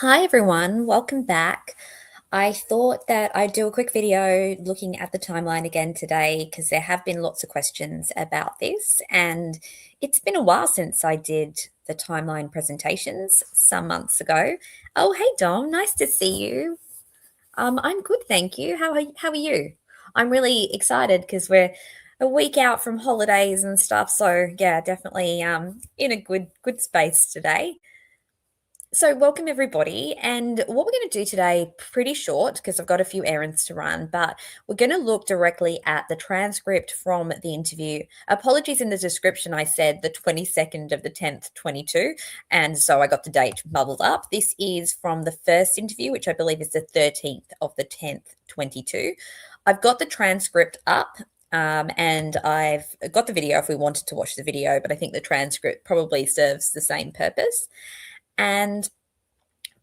Hi everyone, welcome back. I thought that I'd do a quick video looking at the timeline again today because there have been lots of questions about this, and it's been a while since I did the timeline presentations some months ago. Oh, hey Dom, nice to see you. I'm good, thank you. How are you? I'm really excited because we're a week out from holidays and stuff, so yeah, definitely in a good space today. So, welcome everybody. And what we're going to do today, pretty short because I've got a few errands to run, but we're going to look directly at the transcript from the interview. Apologies, in the description, I said the 22nd of the 10th, 22. And so I got the date bubbled up. This is from the first interview, which I believe is the 13th of the 10th, 22. I've got the transcript up. And I've got the video if we wanted to watch the video, but I think the transcript probably serves the same purpose. And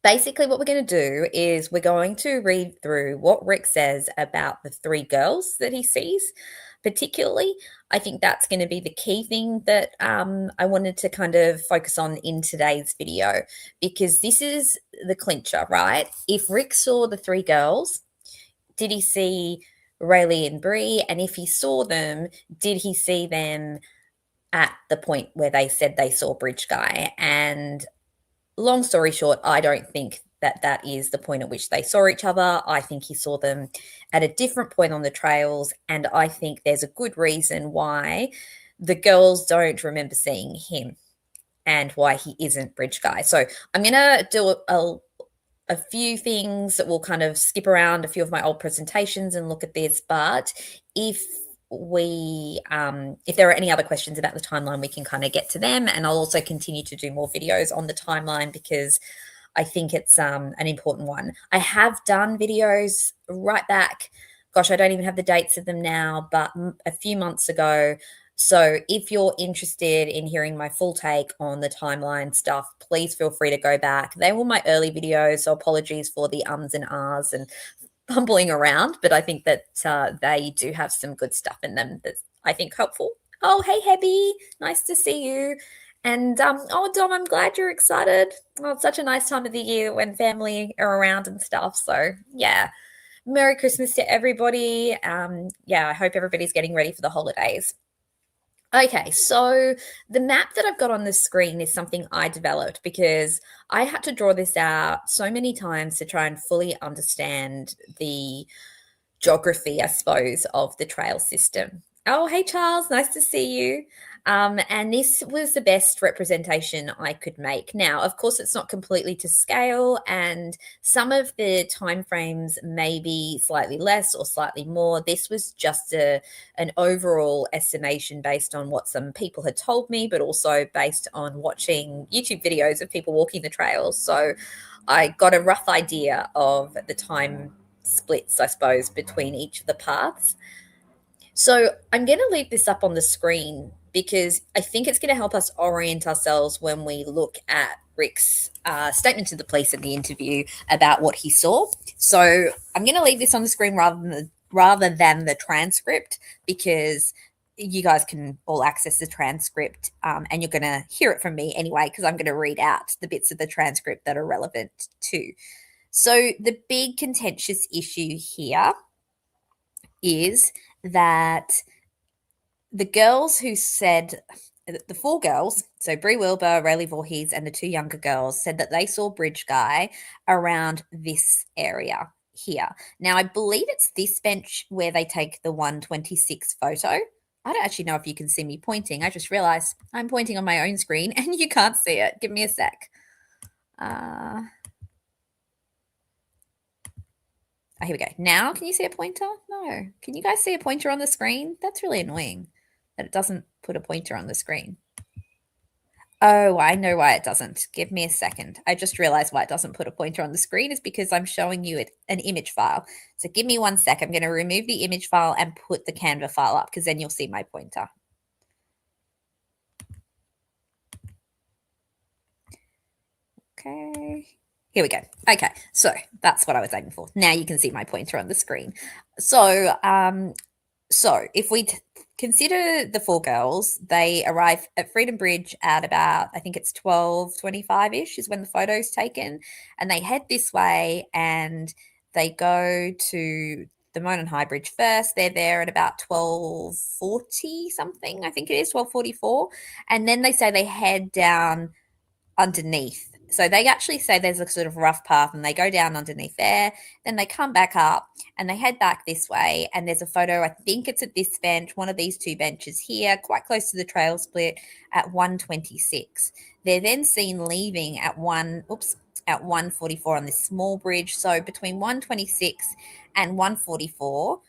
basically, what we're going to do is we're going to read through what Rick says about the three girls that he sees. Particularly, I think that's going to be the key thing that I wanted to kind of focus on in today's video, because this is the clincher, right? If Rick saw the three girls, did he see Rayleigh and Bree? And if he saw them, did he see them at the point where they said they saw Bridge Guy? And long story short, I don't think that that is the point at which they saw each other. I think he saw them at a different point on the trails. And I think there's a good reason why the girls don't remember seeing him and why he isn't Bridge Guy. So I'm going to do a few things that will kind of skip around a few of my old presentations and look at this. But if if there are any other questions about the timeline, we can kind of get to them, and I'll also continue to do more videos on the timeline because I think it's an important one. I have done videos right back, gosh, I don't even have the dates of them now, but a few months ago. So if you're interested in hearing my full take on the timeline stuff, please feel free to go back. They were my early videos, so apologies for the ums and ahs and bumbling around, but I think that they do have some good stuff in them that's, I think, helpful. Oh, hey, Hebby. Nice to see you. And oh, Dom, I'm glad you're excited. Well, it's such a nice time of the year when family are around and stuff. So, yeah. Merry Christmas to everybody. Yeah, I hope everybody's getting ready for the holidays. Okay, so the map that I've got on the screen is something I developed because I had to draw this out so many times to try and fully understand the geography, I suppose, of the trail system. Oh, hey, Charles, nice to see you. And this was the best representation I could make. Now, of course, it's not completely to scale, and some of the timeframes may be slightly less or slightly more. This was just an overall estimation based on what some people had told me, but also based on watching YouTube videos of people walking the trails. So I got a rough idea of the time splits, I suppose, between each of the paths. So I'm going to leave this up on the screen because I think it's going to help us orient ourselves when we look at Rick's statement to the police at the interview about what he saw. So I'm going to leave this on the screen rather than the transcript, because you guys can all access the transcript, and you're going to hear it from me anyway, because I'm going to read out the bits of the transcript that are relevant too. So the big contentious issue here is that the girls who said, the four girls, so Brie Wilbur, Rayleigh Voorhees, and the two younger girls, said that they saw Bridge Guy around this area here. Now, I believe it's this bench where they take the 126 photo. I don't actually know if you can see me pointing. I just realized I'm pointing on my own screen and you can't see it. Give me a sec. Oh, here we go. Now, can you see a pointer? No. Can you guys see a pointer on the screen? That's really annoying that it doesn't put a pointer on the screen. Oh, I know why it doesn't. Give me a second. I just realized why it doesn't put a pointer on the screen is because I'm showing you an image file. So give me 1 sec. I'm going to remove the image file and put the Canva file up, because then you'll see my pointer. Okay. Here we go. Okay, so that's what I was aiming for. Now you can see my pointer on the screen. So, if we consider the four girls. They arrive at Freedom Bridge at about, I think it's 12:25-ish is when the photo's taken. And they head this way and they go to the Monon High Bridge first. They're there at about 12:40 something, I think it is, 12:44. And then they say they head down underneath. So they actually say there's a sort of rough path and they go down underneath there. Then they come back up and they head back this way. And there's a photo, I think it's at this bench, one of these two benches here, quite close to the trail split at 1:26. They're then seen leaving at 1:44 on this small bridge. So between 1:26 and 1:44,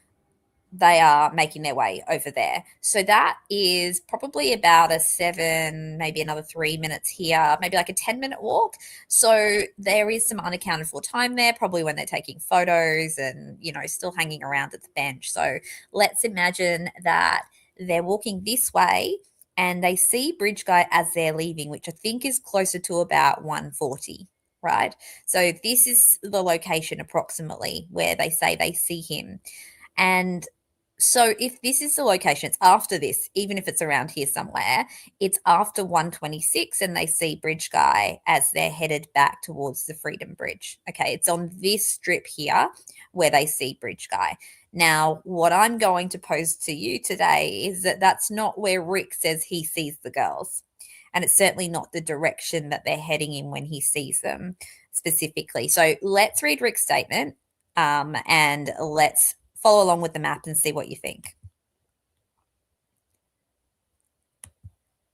they are making their way over there. So that is probably about a 7, maybe another 3 minutes here, maybe like a 10-minute walk. So there is some unaccounted for time there, probably when they're taking photos and, still hanging around at the bench. So let's imagine that they're walking this way and they see Bridge Guy as they're leaving, which I think is closer to about 1:40, right? So this is the location approximately where they say they see him. And so if this is the location, it's after this, even if it's around here somewhere, it's after 1:26 and they see Bridge Guy as they're headed back towards the Freedom Bridge. Okay, it's on this strip here where they see Bridge Guy. Now, what I'm going to pose to you today is that that's not where Rick says he sees the girls. And it's certainly not the direction that they're heading in when he sees them specifically. So let's read Rick's statement and let's follow along with the map and see what you think.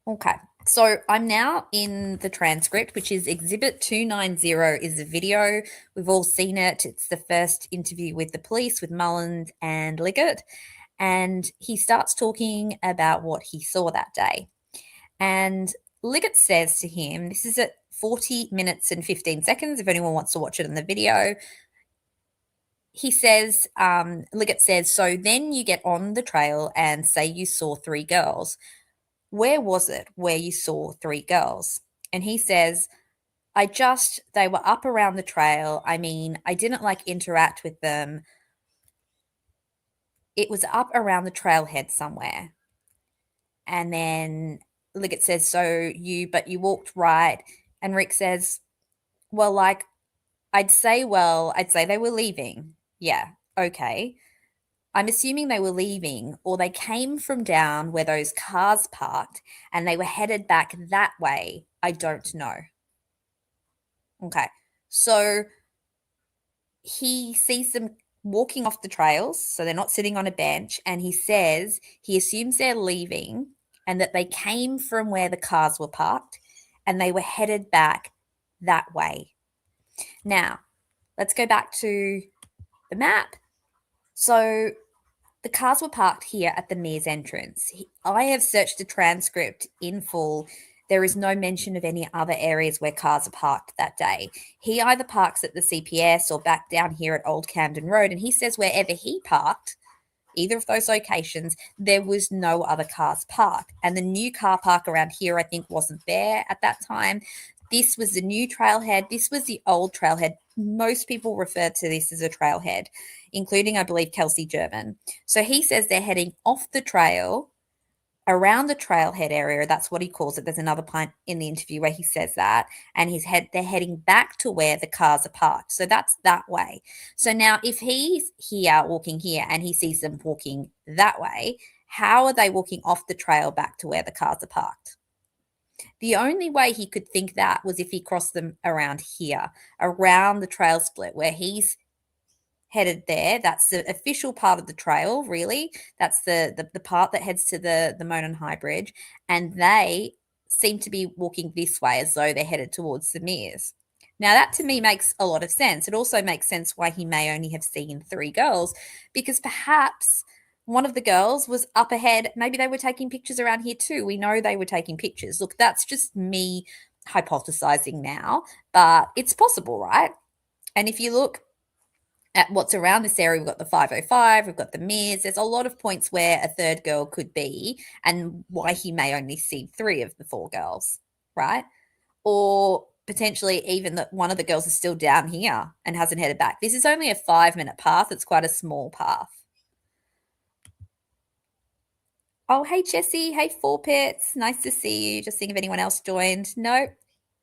Okay, so I'm now in the transcript, which is Exhibit 290 is a video. We've all seen it. It's the first interview with the police with Mullins and Liggett. And he starts talking about what he saw that day. And Liggett says to him, this is at 40 minutes and 15 seconds, if anyone wants to watch it in the video. He says, Liggett says, so then you get on the trail and say you saw 3 girls. Where was it where you saw 3 girls? And he says, they were up around the trail. I mean, I didn't interact with them. It was up around the trailhead somewhere. And then Liggett says, but you walked right. And Rick says, well, I'd say they were leaving. Yeah, okay. I'm assuming they were leaving or they came from down where those cars parked and they were headed back that way. I don't know. Okay. So he sees them walking off the trails, so they're not sitting on a bench, and he says he assumes they're leaving and that they came from where the cars were parked and they were headed back that way. Now, let's go back to the map. So the cars were parked here at the Mears entrance. I have searched the transcript in full. There is no mention of any other areas where cars are parked that day. He either parks at the CPS or back down here at Old Camden Road, and he says wherever he parked, either of those locations, there was no other cars parked. And the new car park around here, I think, wasn't there at that time. This was the new trailhead. This was the old trailhead. Most people refer to this as a trailhead, including, I believe, Kelsey German. So he says they're heading off the trail around the trailhead area. That's what he calls it. There's another point in the interview where he says that. And they're heading back to where the cars are parked. So that's that way. So now if he's here walking here and he sees them walking that way, how are they walking off the trail back to where the cars are parked? The only way he could think that was if he crossed them around here, around the trail split where he's headed there. That's the official part of the trail, really. That's the part that heads to the Monon High Bridge. And they seem to be walking this way as though they're headed towards the Mears. Now, that to me makes a lot of sense. It also makes sense why he may only have seen 3 girls, because perhaps one of the girls was up ahead. Maybe they were taking pictures around here too. We know they were taking pictures. Look, that's just me hypothesizing now, but it's possible, right? And if you look at what's around this area, we've got the 505, we've got the Mears. There's a lot of points where a third girl could be and why he may only see 3 of the 4 girls, right? Or potentially even that one of the girls is still down here and hasn't headed back. This is only a 5-minute path. It's quite a small path. Oh, hey, Jessie. Hey, Four Pits. Nice to see you. Just seeing if anyone else joined. No,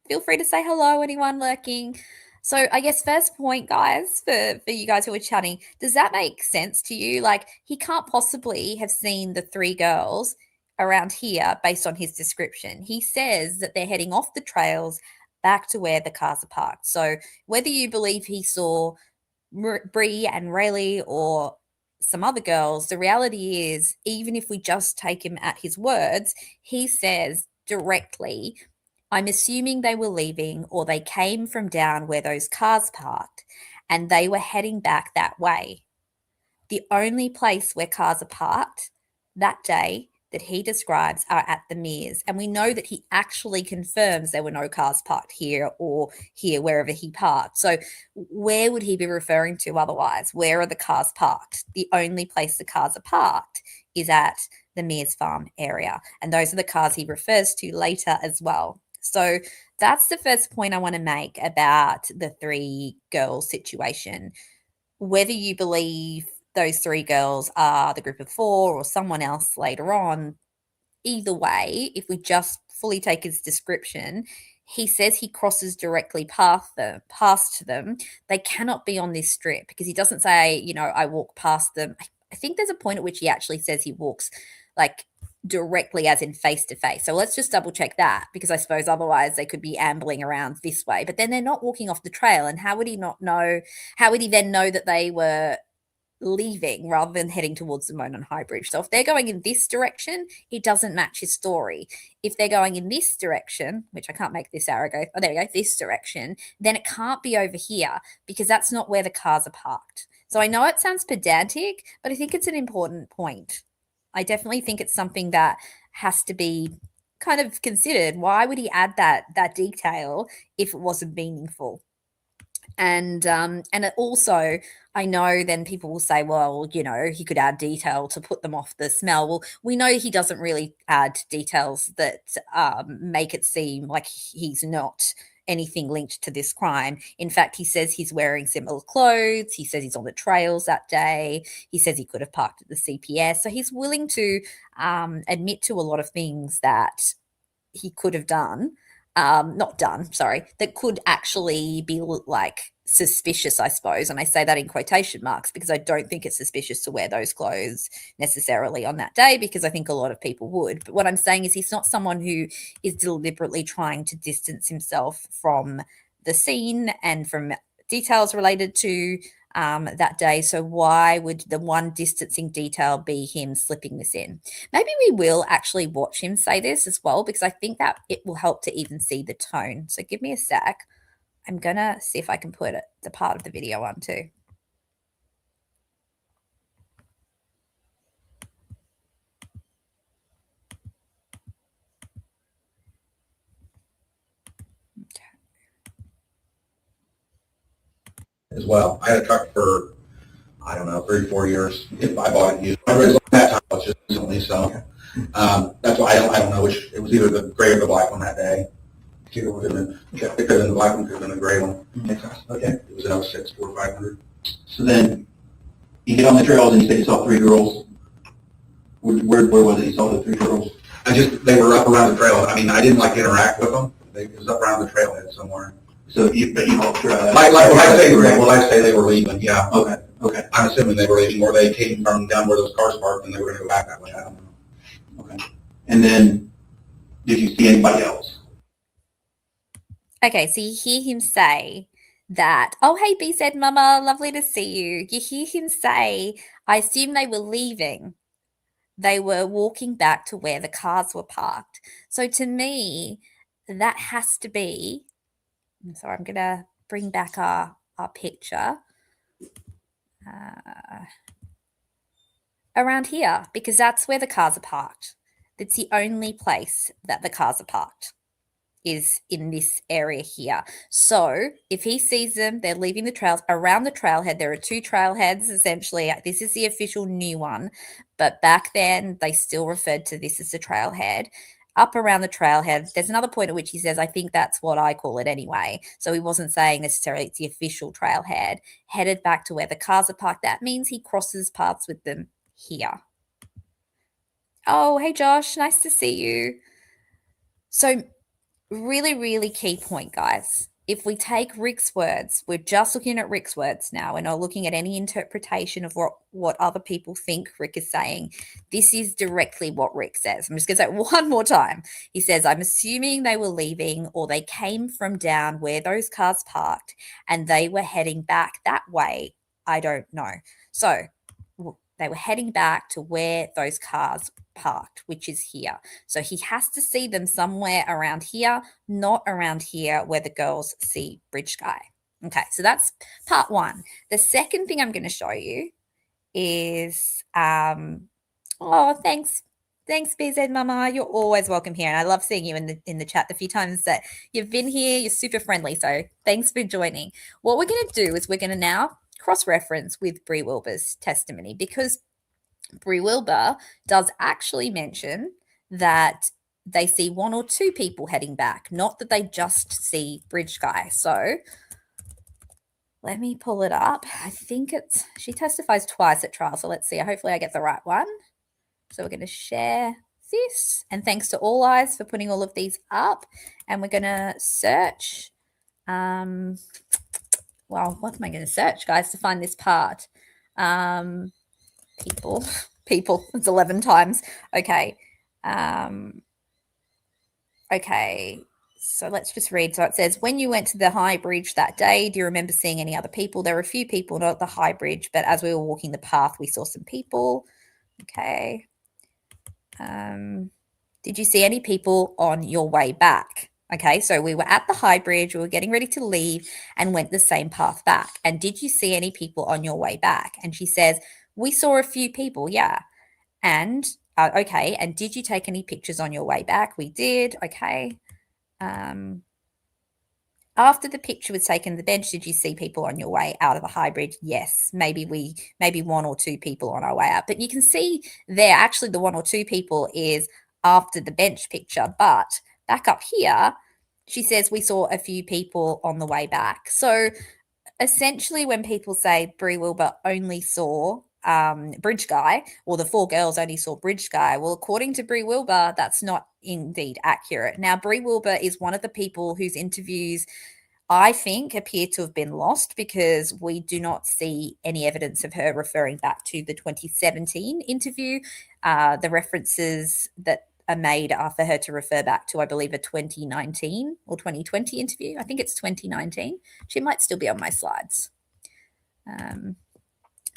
feel free to say hello, anyone lurking. So I guess first point, guys, for you guys who are chatting, does that make sense to you? Like, he can't possibly have seen the three girls around here based on his description. He says that they're heading off the trails back to where the cars are parked. So whether you believe he saw Bree and Rayleigh or some other girls, the reality is, even if we just take him at his words, he says directly, I'm assuming they were leaving or they came from down where those cars parked and they were heading back that way. The only place where cars are parked that day that he describes are at the Mears. And we know that he actually confirms there were no cars parked here or here, wherever he parked. So where would he be referring to otherwise? Where are the cars parked? The only place the cars are parked is at the Mears Farm area. And those are the cars he refers to later as well. So that's the first point I want to make about the three girls situation. Whether you believe those three girls are the group of four or someone else later on, either way, if we just fully take his description, he says he crosses directly past them. They cannot be on this strip because he doesn't say, I walk past them. I think there's a point at which he actually says he walks like directly as in face to face. So let's just double check that, because I suppose otherwise they could be ambling around this way, but then they're not walking off the trail. And how would he then know that they were leaving rather than heading towards the Monon High Bridge? So if they're going in this direction, it doesn't match his story. If they're going in this direction, which I can't make this arrow go, there we go, this direction, then it can't be over here because that's not where the cars are parked. So I know it sounds pedantic, but I think it's an important point. I definitely think it's something that has to be kind of considered. Why would he add that detail if it wasn't meaningful? And it also, I know then people will say, well, he could add detail to put them off the smell. Well, we know he doesn't really add details that make it seem like he's not anything linked to this crime. In fact, he says he's wearing similar clothes. He says he's on the trails that day. He says he could have parked at the CPS. So he's willing to admit to a lot of things that he could have done. That could actually be like suspicious, I suppose. And I say that in quotation marks because I don't think it's suspicious to wear those clothes necessarily on that day, because I think a lot of people would. But what I'm saying is he's not someone who is deliberately trying to distance himself from the scene and from details related to that day. So why would the one distancing detail be him slipping this in? Maybe we will actually watch him say this as well, because I think that it will help to even see the tone. So give me a sec. I'm going to see if I can put the part of the video on too. As well. I had a truck for, I don't know, 34 years. I bought it used. I really liked that time just recently, so that's why I don't know which. It was either the gray or the black one that day. It could have been the black one, could have been the gray one. Okay. It was an 06 4500. So then you get on the trails and you said you saw three girls. Where was it you saw the three girls? They were up around the trail. I mean, I didn't interact with them. It was up around the trailhead somewhere. So you helped her. Like I say they were leaving, yeah. Okay. I'm assuming they were leaving, or they came from down where those cars parked and they were going to go back that way. I don't know. Okay. And then, did you see anybody else? Okay, so you hear him say that, oh, hey, BZ Mama, lovely to see you. You hear him say, I assume they were leaving. They were walking back to where the cars were parked. So to me, that has to be, sorry, I'm going to bring back our picture around here, because that's where the cars are parked. It's the only place that the cars are parked is in this area here. So if he sees them, they're leaving the trails around the trailhead. There are two trailheads, essentially. This is the official new one, but back then they still referred to this as the trailhead. Up around the trailhead, there's another point at which he says, I think that's what I call it anyway. So he wasn't saying necessarily it's the official trailhead. Headed back to where the cars are parked. That means he crosses paths with them here. Oh, hey Josh, nice to see you. So, really, really key point, guys. If we take Rick's words, we're just looking at Rick's words now. We're not looking at any interpretation of what other people think Rick is saying. This is directly what Rick says. I'm just going to say it one more time. He says, I'm assuming they were leaving or they came from down where those cars parked and they were heading back that way. I don't know. So, they were heading back to where those cars parked, which is here. So he has to see them somewhere around here, not around here where the girls see Bridge Guy. Okay, so that's part one. The second thing I'm going to show you is oh, thanks. Thanks, BZ Mama. You're always welcome here. And I love seeing you in the chat the few times that you've been here. You're super friendly. So thanks for joining. What we're going to do is we're going to now cross-reference with Bree Wilbur's testimony, because Bree Wilbur does actually mention that they see one or two people heading back, not that they just see Bridge Guy. So let me pull it up. I think she testifies twice at trial. So let's see. Hopefully I get the right one. So we're going to share this. And thanks to All Eyes for putting all of these up. And we're going to search. Well, what am I going to search, guys, to find this part? People. It's 11 times. Okay. Okay. So let's just read. So it says, when you went to the high bridge that day, do you remember seeing any other people? There were a few people, not at the high bridge, but as we were walking the path, we saw some people. Okay. Did you see any people on your way back? Okay, so we were at the high bridge, we were getting ready to leave and went the same path back. And did you see any people on your way back? And she says, we saw a few people, yeah. And, okay, and did you take any pictures on your way back? We did, okay. After the picture was taken at the bench, did you see people on your way out of the high bridge? Yes, maybe one or two people on our way out. But you can see there, actually the one or two people is after the bench picture. But back up here, she says we saw a few people on the way back. So essentially when people say Bree Wilbur only saw Bridge Guy, or the four girls only saw Bridge Guy, well, according to Bree Wilbur, that's not indeed accurate. Now, Bree Wilbur is one of the people whose interviews I think appear to have been lost, because we do not see any evidence of her referring back to the 2017 interview. The references that are made are for her to refer back to, I believe, a 2019 or 2020 interview. I think it's 2019. She might still be on my slides.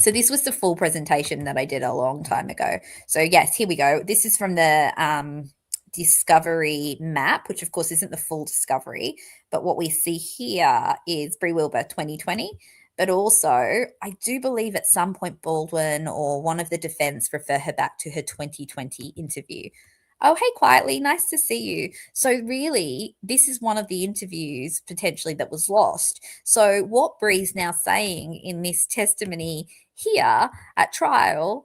So this was the full presentation that I did a long time ago. So yes, here we go. This is from the discovery map, which of course isn't the full discovery, but what we see here is Bree Wilbur 2020. But also, I do believe at some point Baldwin or one of the defense refer her back to her 2020 interview. Oh, hey, Quietly, nice to see you. So really, this is one of the interviews potentially that was lost. So what Bree's now saying in this testimony here at trial,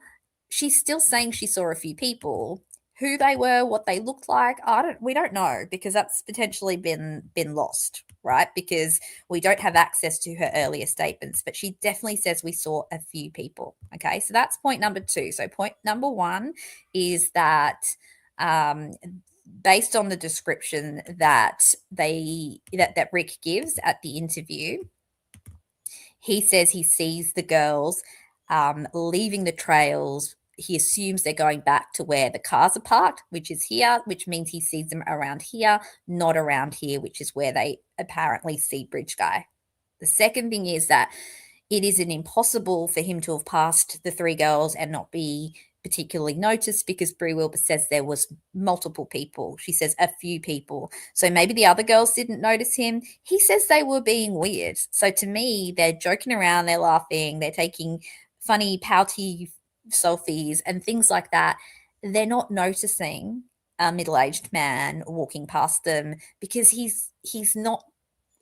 she's still saying she saw a few people. Who they were, what they looked like, we don't know, because that's potentially been lost, right? Because we don't have access to her earlier statements, but she definitely says we saw a few people. Okay, so that's point number two. So point number one is that based on the description that Rick gives at the interview, he says he sees the girls leaving the trails. He assumes they're going back to where the cars are parked, which is here, which means he sees them around here, not around here, which is where they apparently see Bridge Guy. The second thing is that it isn't impossible for him to have passed the three girls and not be particularly noticed, because Bree Wilbur says there was multiple people. She says a few people. So maybe the other girls didn't notice him. He says they were being weird. So to me, they're joking around, they're laughing, they're taking funny, pouty selfies and things like that. They're not noticing a middle-aged man walking past them, because he's not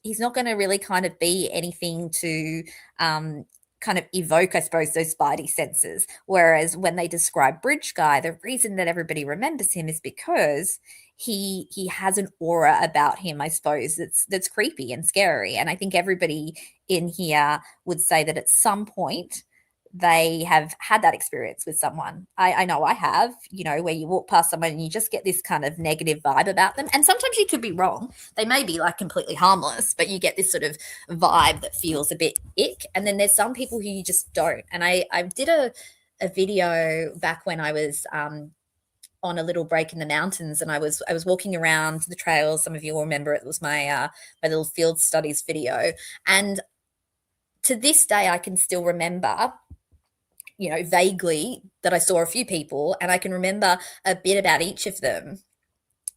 going to really kind of be anything to kind of evoke, I suppose, those spidey senses. Whereas when they describe Bridge Guy, the reason that everybody remembers him is because he has an aura about him, I suppose, that's creepy and scary. And I think everybody in here would say that at some point they have had that experience with someone. I know I have, you know, where you walk past someone and you just get this kind of negative vibe about them. And sometimes you could be wrong. They may be like completely harmless, but you get this sort of vibe that feels a bit ick. And then there's some people who you just don't. And I did a video back when I was on a little break in the mountains, and I was walking around the trails. Some of you will remember it was my little field studies video. And to this day I can still remember, you know, vaguely that I saw a few people, and I can remember a bit about each of them.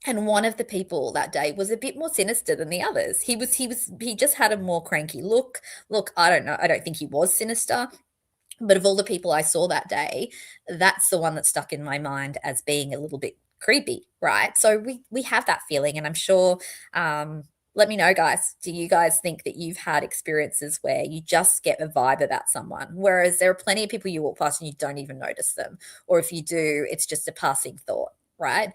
And one of the people that day was a bit more sinister than the others. He just had a more cranky look. Look, I don't know. I don't think he was sinister. But of all the people I saw that day, that's the one that stuck in my mind as being a little bit creepy, right? So we have that feeling, and I'm sure. Let me know, guys. Do you guys think that you've had experiences where you just get a vibe about someone, whereas there are plenty of people you walk past and you don't even notice them, or if you do, it's just a passing thought, right?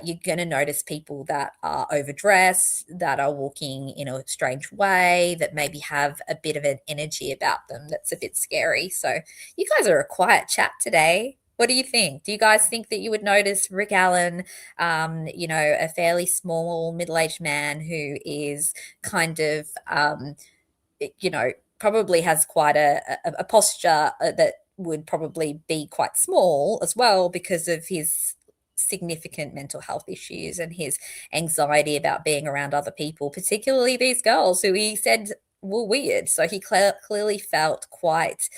You're going to notice people that are overdressed, that are walking in a strange way, that maybe have a bit of an energy about them that's a bit scary. So you guys are a quiet chat today. What do you think? Do you guys think that you would notice Rick Allen, you know, a fairly small middle-aged man who is kind of, you know, probably has quite a posture that would probably be quite small as well because of his significant mental health issues and his anxiety about being around other people, particularly these girls who he said were weird. So he clearly felt quite.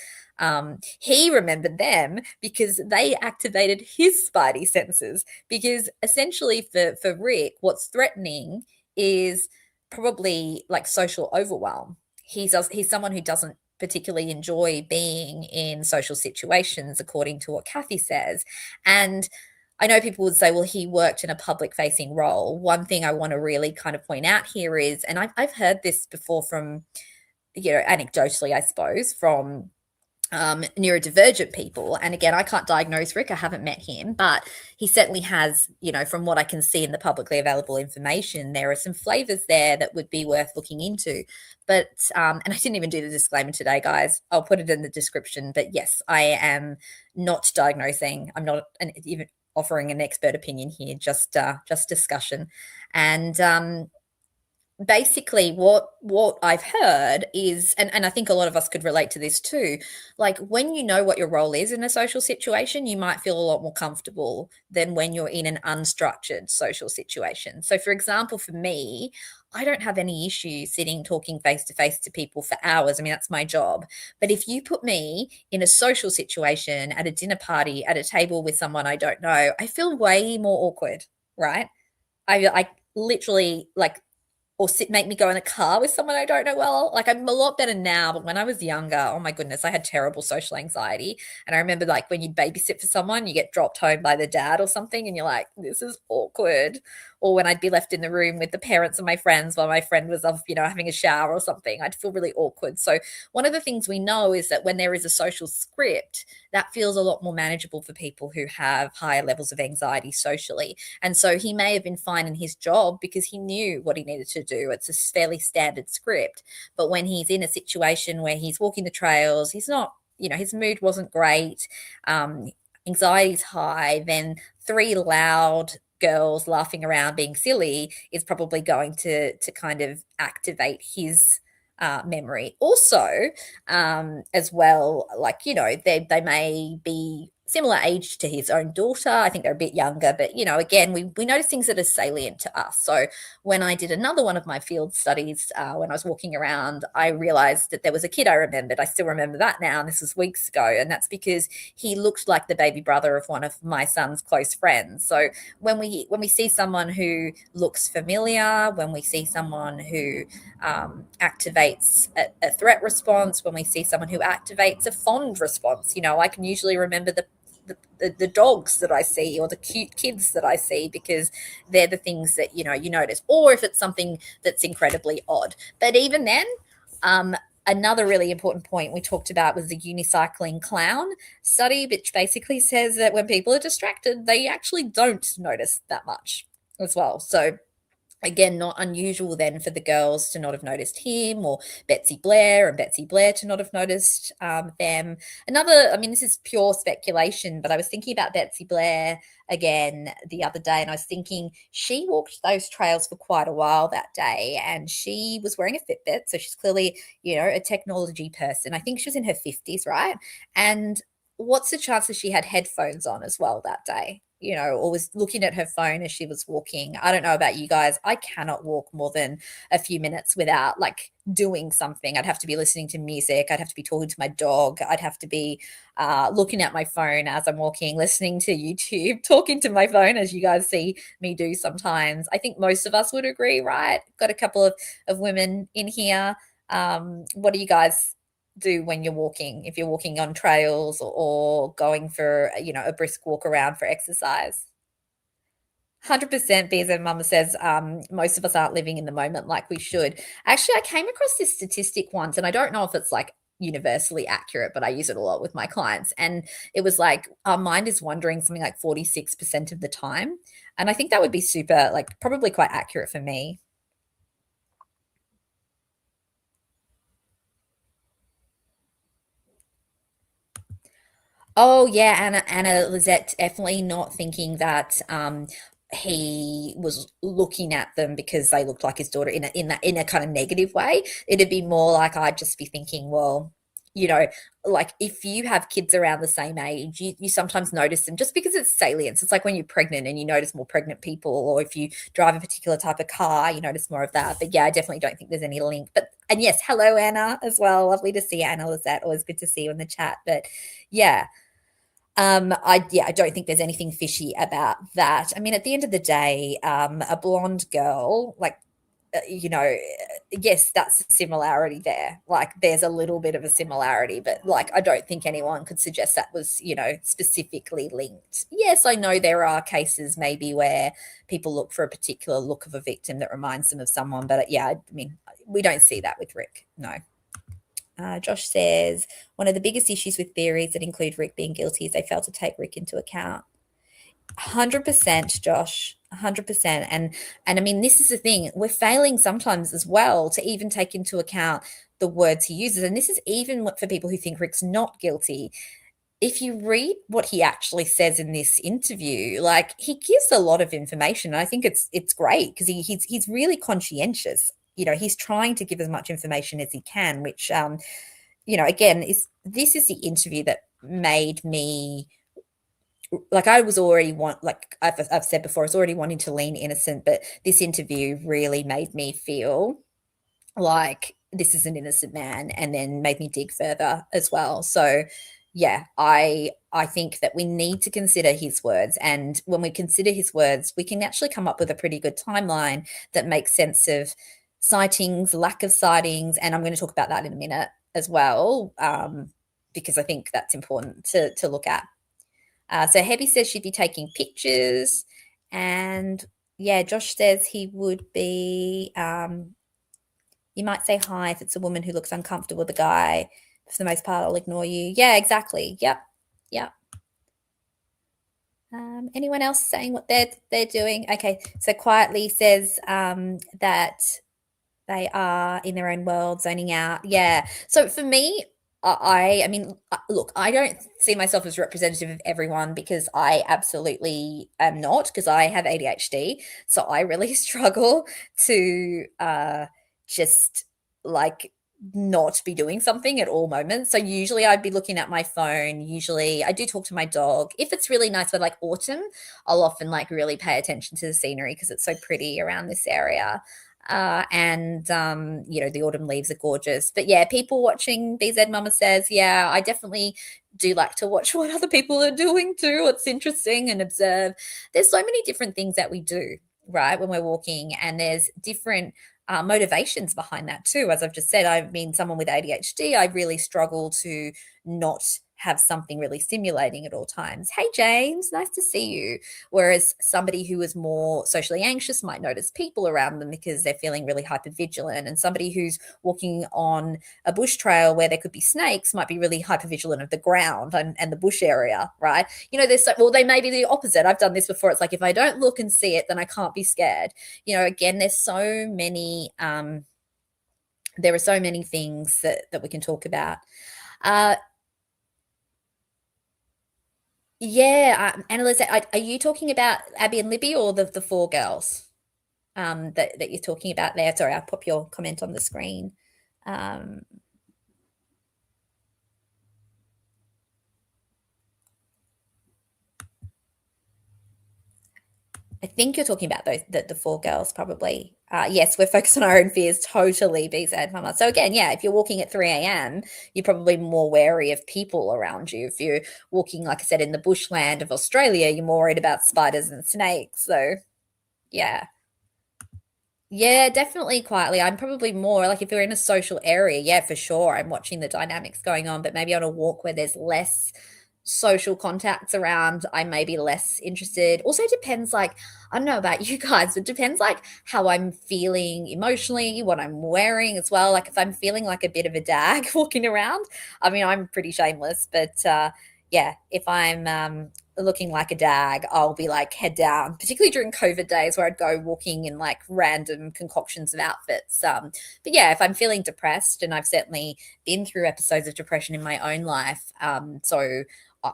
He remembered them because they activated his spidey senses. Because essentially, for Rick, what's threatening is probably like social overwhelm. He's someone who doesn't particularly enjoy being in social situations, according to what Kathy says. And I know people would say, well, he worked in a public facing role. One thing I want to really kind of point out here is, and I've heard this before from, you know, anecdotally, I suppose, from neurodivergent people. And again, I can't diagnose Rick. I haven't met him, but he certainly has, you know, from what I can see in the publicly available information, there are some flavors there that would be worth looking into. But, and I didn't even do the disclaimer today, guys. I'll put it in the description. But yes, I am not diagnosing. I'm not even offering an expert opinion here, just discussion. And basically what I've heard is, and I think a lot of us could relate to this too, like when you know what your role is in a social situation, you might feel a lot more comfortable than when you're in an unstructured social situation. So for example, for me, I don't have any issue sitting talking face to face to people for hours. I mean, that's my job. But if you put me in a social situation at a dinner party at a table with someone I don't know, I feel way more awkward, right? I literally like, or make me go in a car with someone I don't know well. Like I'm a lot better now, but when I was younger, oh my goodness, I had terrible social anxiety. And I remember like when you babysit for someone, you get dropped home by the dad or something, and you're like, this is awkward. Or when I'd be left in the room with the parents of my friends while my friend was off, you know, having a shower or something, I'd feel really awkward. So one of the things we know is that when there is a social script, that feels a lot more manageable for people who have higher levels of anxiety socially. And so he may have been fine in his job because he knew what he needed to do. It's a fairly standard script. But when he's in a situation where he's walking the trails, he's not, you know, his mood wasn't great, anxiety's high, then three loud girls laughing around being silly is probably going to kind of activate his memory. Also, as well, like, you know, they may be similar age to his own daughter. I think they're a bit younger, but, you know, again, we notice things that are salient to us. So when I did another one of my field studies, when I was walking around, I realized that there was a kid I remembered. I still remember that now, and this was weeks ago. And that's because he looked like the baby brother of one of my son's close friends. So when we see someone who looks familiar, when we see someone who activates a threat response, when we see someone who activates a fond response, you know, I can usually remember the dogs that I see or the cute kids that I see because they're the things that, you know, you notice, or if it's something that's incredibly odd. But even then, another really important point we talked about was the unicycling clown study, which basically says that when people are distracted, they actually don't notice that much as well. So Again, not unusual then for the girls to not have noticed him, or Betsy Blair and Betsy Blair to not have noticed them. Another, I mean, this is pure speculation, but I was thinking about Betsy Blair again the other day, and I was thinking she walked those trails for quite a while that day, and she was wearing a Fitbit, so she's clearly, a technology person. I think she was in her 50s, right? And what's the chances she had headphones on as well that day? Or was looking at her phone as she was walking. I don't know about you guys. I cannot walk more than a few minutes without like doing something. I'd have to be listening to music. I'd have to be talking to my dog. I'd have to be looking at my phone as I'm walking, listening to YouTube, talking to my phone, as you guys see me do sometimes. I think most of us would agree, right? Got a couple of women in here. What do you guys do when you're walking, if you're walking on trails or going for a brisk walk around for exercise? 100%. BZ Mama says most of us aren't living in the moment like we should. Actually, I came across this statistic once, and I don't know if it's like universally accurate, but I use it a lot with my clients, and it was like our mind is wandering something like 46% of the time, and I think that would be super, like, probably quite accurate for me. Oh yeah, Anna Lizette definitely not thinking that he was looking at them because they looked like his daughter in a kind of negative way. It'd be more like I'd just be thinking, well, you know, like if you have kids around the same age, you sometimes notice them just because it's salience. It's like when you're pregnant and you notice more pregnant people, or if you drive a particular type of car, you notice more of that. But yeah, I definitely don't think there's any link. But and yes, hello Anna as well. Lovely to see you, Anna Lizette. Always good to see you in the chat. But yeah. I don't think there's anything fishy about that. I mean, at the end of the day, a blonde girl, like, yes, that's a similarity there. Like, there's a little bit of a similarity, but like, I don't think anyone could suggest that was, specifically linked. Yes, I know there are cases maybe where people look for a particular look of a victim that reminds them of someone, but yeah, I mean, we don't see that with Rick. No. Josh says, one of the biggest issues with theories that include Rick being guilty is they fail to take Rick into account. 100%, Josh, 100%. And I mean, this is the thing. We're failing sometimes as well to even take into account the words he uses. And this is even for people who think Rick's not guilty. If you read what he actually says in this interview, like, he gives a lot of information. I think it's great because he's really conscientious. He's trying to give as much information as he can, which again, this is the interview that made me, like, I was already like I've said before, I was already wanting to lean innocent, but this interview really made me feel like this is an innocent man, and then made me dig further as well. So yeah, I think that we need to consider his words, and when we consider his words, we can actually come up with a pretty good timeline that makes sense of sightings, lack of sightings, and I'm going to talk about that in a minute as well, because I think that's important to look at. So Hebby says she'd be taking pictures, and yeah, Josh says he would be. You might say hi if it's a woman who looks uncomfortable with a guy. For the most part, I'll ignore you. Yeah, exactly. Yep. Anyone else saying what they're doing? Okay, so Quietly says that they are in their own world, zoning out. Yeah. So for me, I mean, look, I don't see myself as representative of everyone because I absolutely am not, because I have ADHD. So I really struggle to just like not be doing something at all moments. So usually I'd be looking at my phone. Usually I do talk to my dog. If it's really nice, but like autumn, I'll often like really pay attention to the scenery because it's so pretty around this area. And the autumn leaves are gorgeous. But yeah, people watching, BZ Mama says, yeah, I definitely do like to watch what other people are doing too. It's interesting, and observe. There's so many different things that we do, right, when we're walking, and there's different motivations behind that too. As I've just said, I mean, someone with ADHD, I really struggle to not have something really stimulating at all times. Hey, James, nice to see you. Whereas somebody who is more socially anxious might notice people around them because they're feeling really hypervigilant. And somebody who's walking on a bush trail where there could be snakes might be really hypervigilant of the ground and the bush area, right? There's well, they may be the opposite. I've done this before. It's like, if I don't look and see it, then I can't be scared. Again, there's so many there are so many things that we can talk about. Yeah, Annalisa, are you talking about Abby and Libby or the four girls that you're talking about there? Sorry, I'll pop your comment on the screen. I think you're talking about the four girls, probably. Yes, we're focused on our own fears, totally, B said Mama. So again, yeah, if you're walking at 3 a.m., you're probably more wary of people around you. If you're walking, like I said, in the bushland of Australia, you're more worried about spiders and snakes. So yeah. Yeah, definitely quietly. I'm probably more like, if you're in a social area, yeah, for sure. I'm watching the dynamics going on, but maybe on a walk where there's less social contacts around, I may be less interested. Also depends, like, I don't know about you guys, but depends like how I'm feeling emotionally, what I'm wearing as well. Like if I'm feeling like a bit of a dag walking around, I mean, I'm pretty shameless, but yeah, if I'm looking like a dag, I'll be like head down, particularly during COVID days where I'd go walking in like random concoctions of outfits. But yeah, if I'm feeling depressed, and I've certainly been through episodes of depression in my own life, so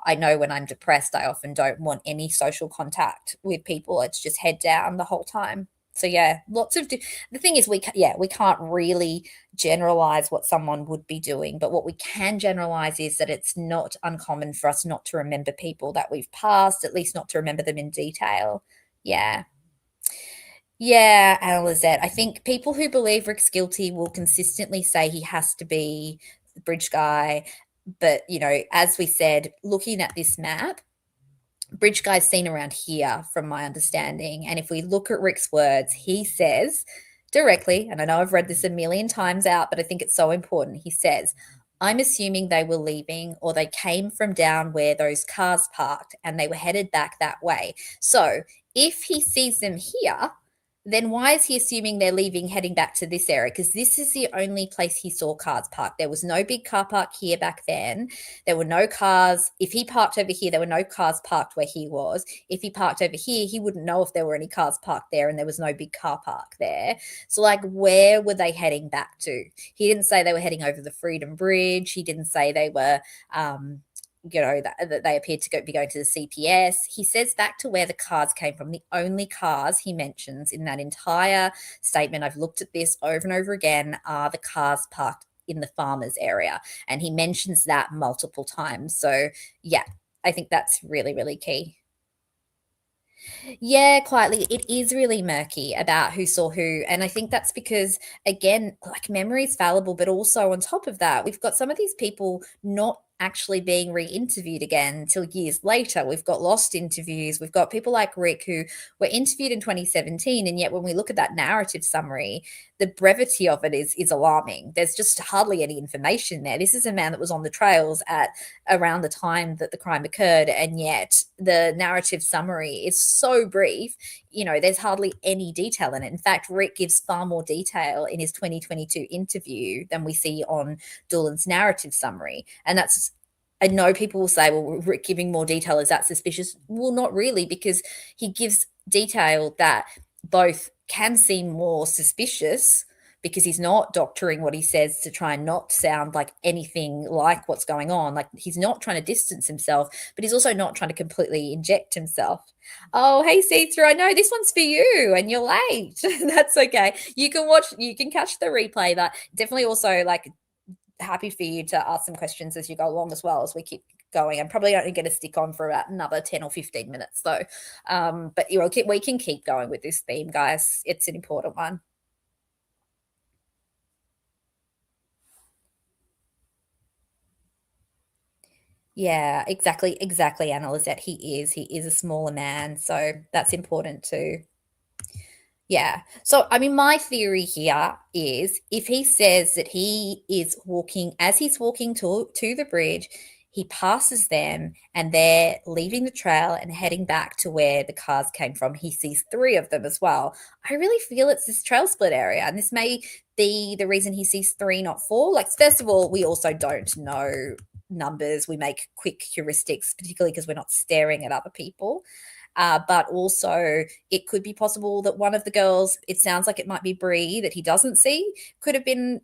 I know when I'm depressed, I often don't want any social contact with people. It's just head down the whole time. So yeah, lots of the thing is we can't really generalize what someone would be doing, but what we can generalize is that it's not uncommon for us not to remember people that we've passed, at least not to remember them in detail. Yeah. Yeah, Anna Lizette. I think people who believe Rick's guilty will consistently say he has to be the bridge guy. But, as we said, looking at this map, bridge guy's seen around here from my understanding. And if we look at Rick's words, he says directly, and I know I've read this a million times out, but I think it's so important. He says, I'm assuming they were leaving, or they came from down where those cars parked and they were headed back that way. So if he sees them here, then why is he assuming they're leaving, heading back to this area? Because this is the only place he saw cars parked. There was no big car park here back then. There were no cars. If he parked over here, there were no cars parked where he was. If he parked over here, he wouldn't know if there were any cars parked there, and there was no big car park there. So, like, where were they heading back to? He didn't say they were heading over the Freedom Bridge. He didn't say they were that they appeared to be going to the CPS. He says back to where the cars came from. The only cars he mentions in that entire statement, I've looked at this over and over again, are the cars parked in the farmers area. And he mentions that multiple times. So yeah, I think that's really, really key. Yeah, quietly. It is really murky about who saw who. And I think that's because, again, like, memory is fallible, but also on top of that, we've got some of these people not actually being re-interviewed again until years later. We've got lost interviews. We've got people like Rick who were interviewed in 2017, and yet when we look at that narrative summary, the brevity of it is alarming. There's just hardly any information there. This is a man that was on the trails at around the time that the crime occurred, and yet the narrative summary is so brief. There's hardly any detail in it. In fact, Rick gives far more detail in his 2022 interview than we see on Doolan's narrative summary. And that's, I know people will say, well, Rick giving more detail, is that suspicious? Well, not really, because he gives detail that both can seem more suspicious, because he's not doctoring what he says to try and not sound like anything like what's going on. Like, he's not trying to distance himself, but he's also not trying to completely inject himself. Oh, hey, see-through. I know this one's for you and you're late. That's okay. You can catch the replay, but definitely also, like, happy for you to ask some questions as you go along as well, as we keep going. I'm probably only going to stick on for about another 10 or 15 minutes though. But we can keep going with this theme, guys. It's an important one. Yeah, exactly, Anna Lizette. He is a smaller man, so that's important too. Yeah. So, I mean, my theory here is, if he says that he is walking, as he's walking to the bridge, he passes them and they're leaving the trail and heading back to where the cars came from. He sees 3 of them as well. I really feel it's this trail split area, and this may be the reason he sees 3, not 4. Like, first of all, we also don't know numbers. We make quick heuristics, particularly because we're not staring at other people. But also, it could be possible that one of the girls, it sounds like it might be Bree that he doesn't see, could have been,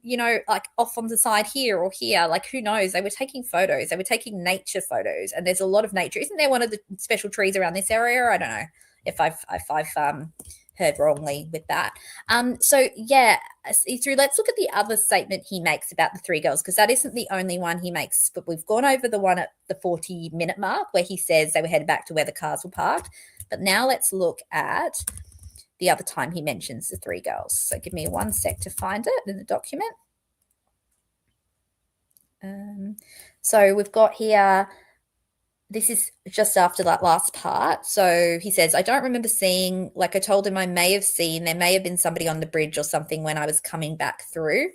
like off on the side here or here. Like, who knows? They were taking photos. They were taking nature photos, and there's a lot of nature. Isn't there one of the special trees around this area? I don't know if I've heard wrongly with that. So yeah, through. Let's look at the other statement he makes about the 3 girls, because that isn't the only one he makes. But we've gone over the one at the 40-minute mark where he says they were headed back to where the cars were parked. But now let's look at the other time he mentions the 3 girls. So give me 1 sec to find it in the document. So we've got here, this is just after that last part. So he says, I don't remember seeing, like I told him I may have seen, there may have been somebody on the bridge or something when I was coming back through,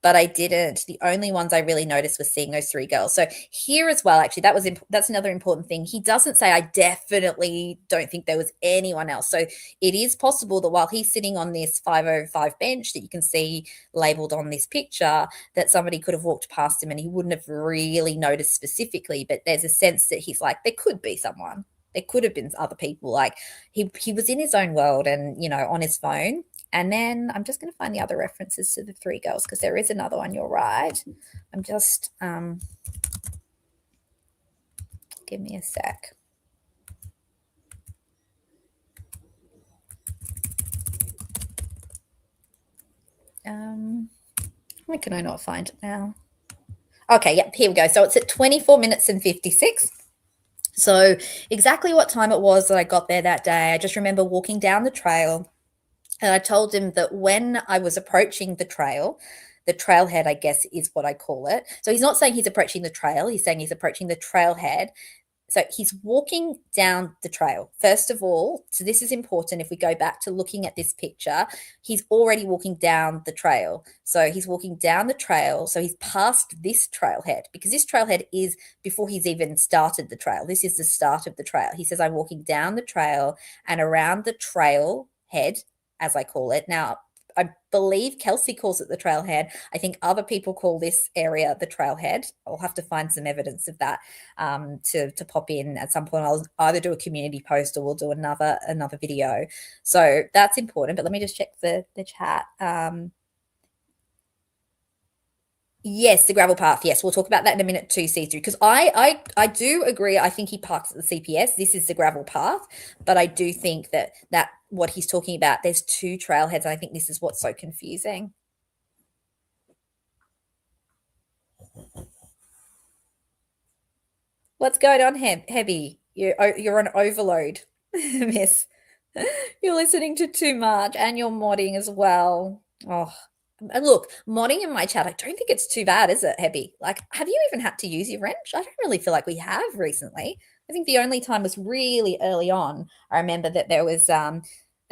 but I didn't. The only ones I really noticed was seeing those 3 girls. So here as well, actually, that's another important thing. He doesn't say, I definitely don't think there was anyone else. So it is possible that while he's sitting on this 505 bench that you can see labeled on this picture, that somebody could have walked past him and he wouldn't have really noticed specifically. But there's a sense that he's like, there could be someone. There could have been other people. Like, he was in his own world and, on his phone. And then I'm just going to find the other references to the 3 girls, because there is another one. You're right. I'm just give me a sec. Why can I not find it now? Okay, yep, here we go. So it's at 24 minutes and 56. So exactly what time it was that I got there that day, I just remember walking down the trail. And I told him that when I was approaching the trailhead, I guess is what I call it. So he's not saying he's approaching the trail. He's saying he's approaching the trailhead. So he's walking down the trail. First of all, so this is important. If we go back to looking at this picture, he's already walking down the trail. So he's walking down the trail. So he's past this trailhead, because this trailhead is before he's even started the trail. This is the start of the trail. He says, I'm walking down the trail and around the trailhead, as I call it. Now, I believe Kelsey calls it the trailhead. I think other people call this area the trailhead. I'll have to find some evidence of that to pop in at some point. I'll either do a community post or we'll do another video. So that's important. But let me just check the chat. Yes, the gravel path. Yes, we'll talk about that in a minute too, see-through, because I do agree. I think he parks at the CPS. This is the gravel path, but I do think that what he's talking about, there's 2 trailheads, and I think this is what's so confusing. What's going on, Hebby? You're on overload, miss. You're listening to too much, and you're modding as well. Oh. And look, modding in my chat, I don't think it's too bad, is it, Hebby? Like, have you even had to use your wrench? I don't really feel like we have recently. I think the only time was really early on. I remember that there was a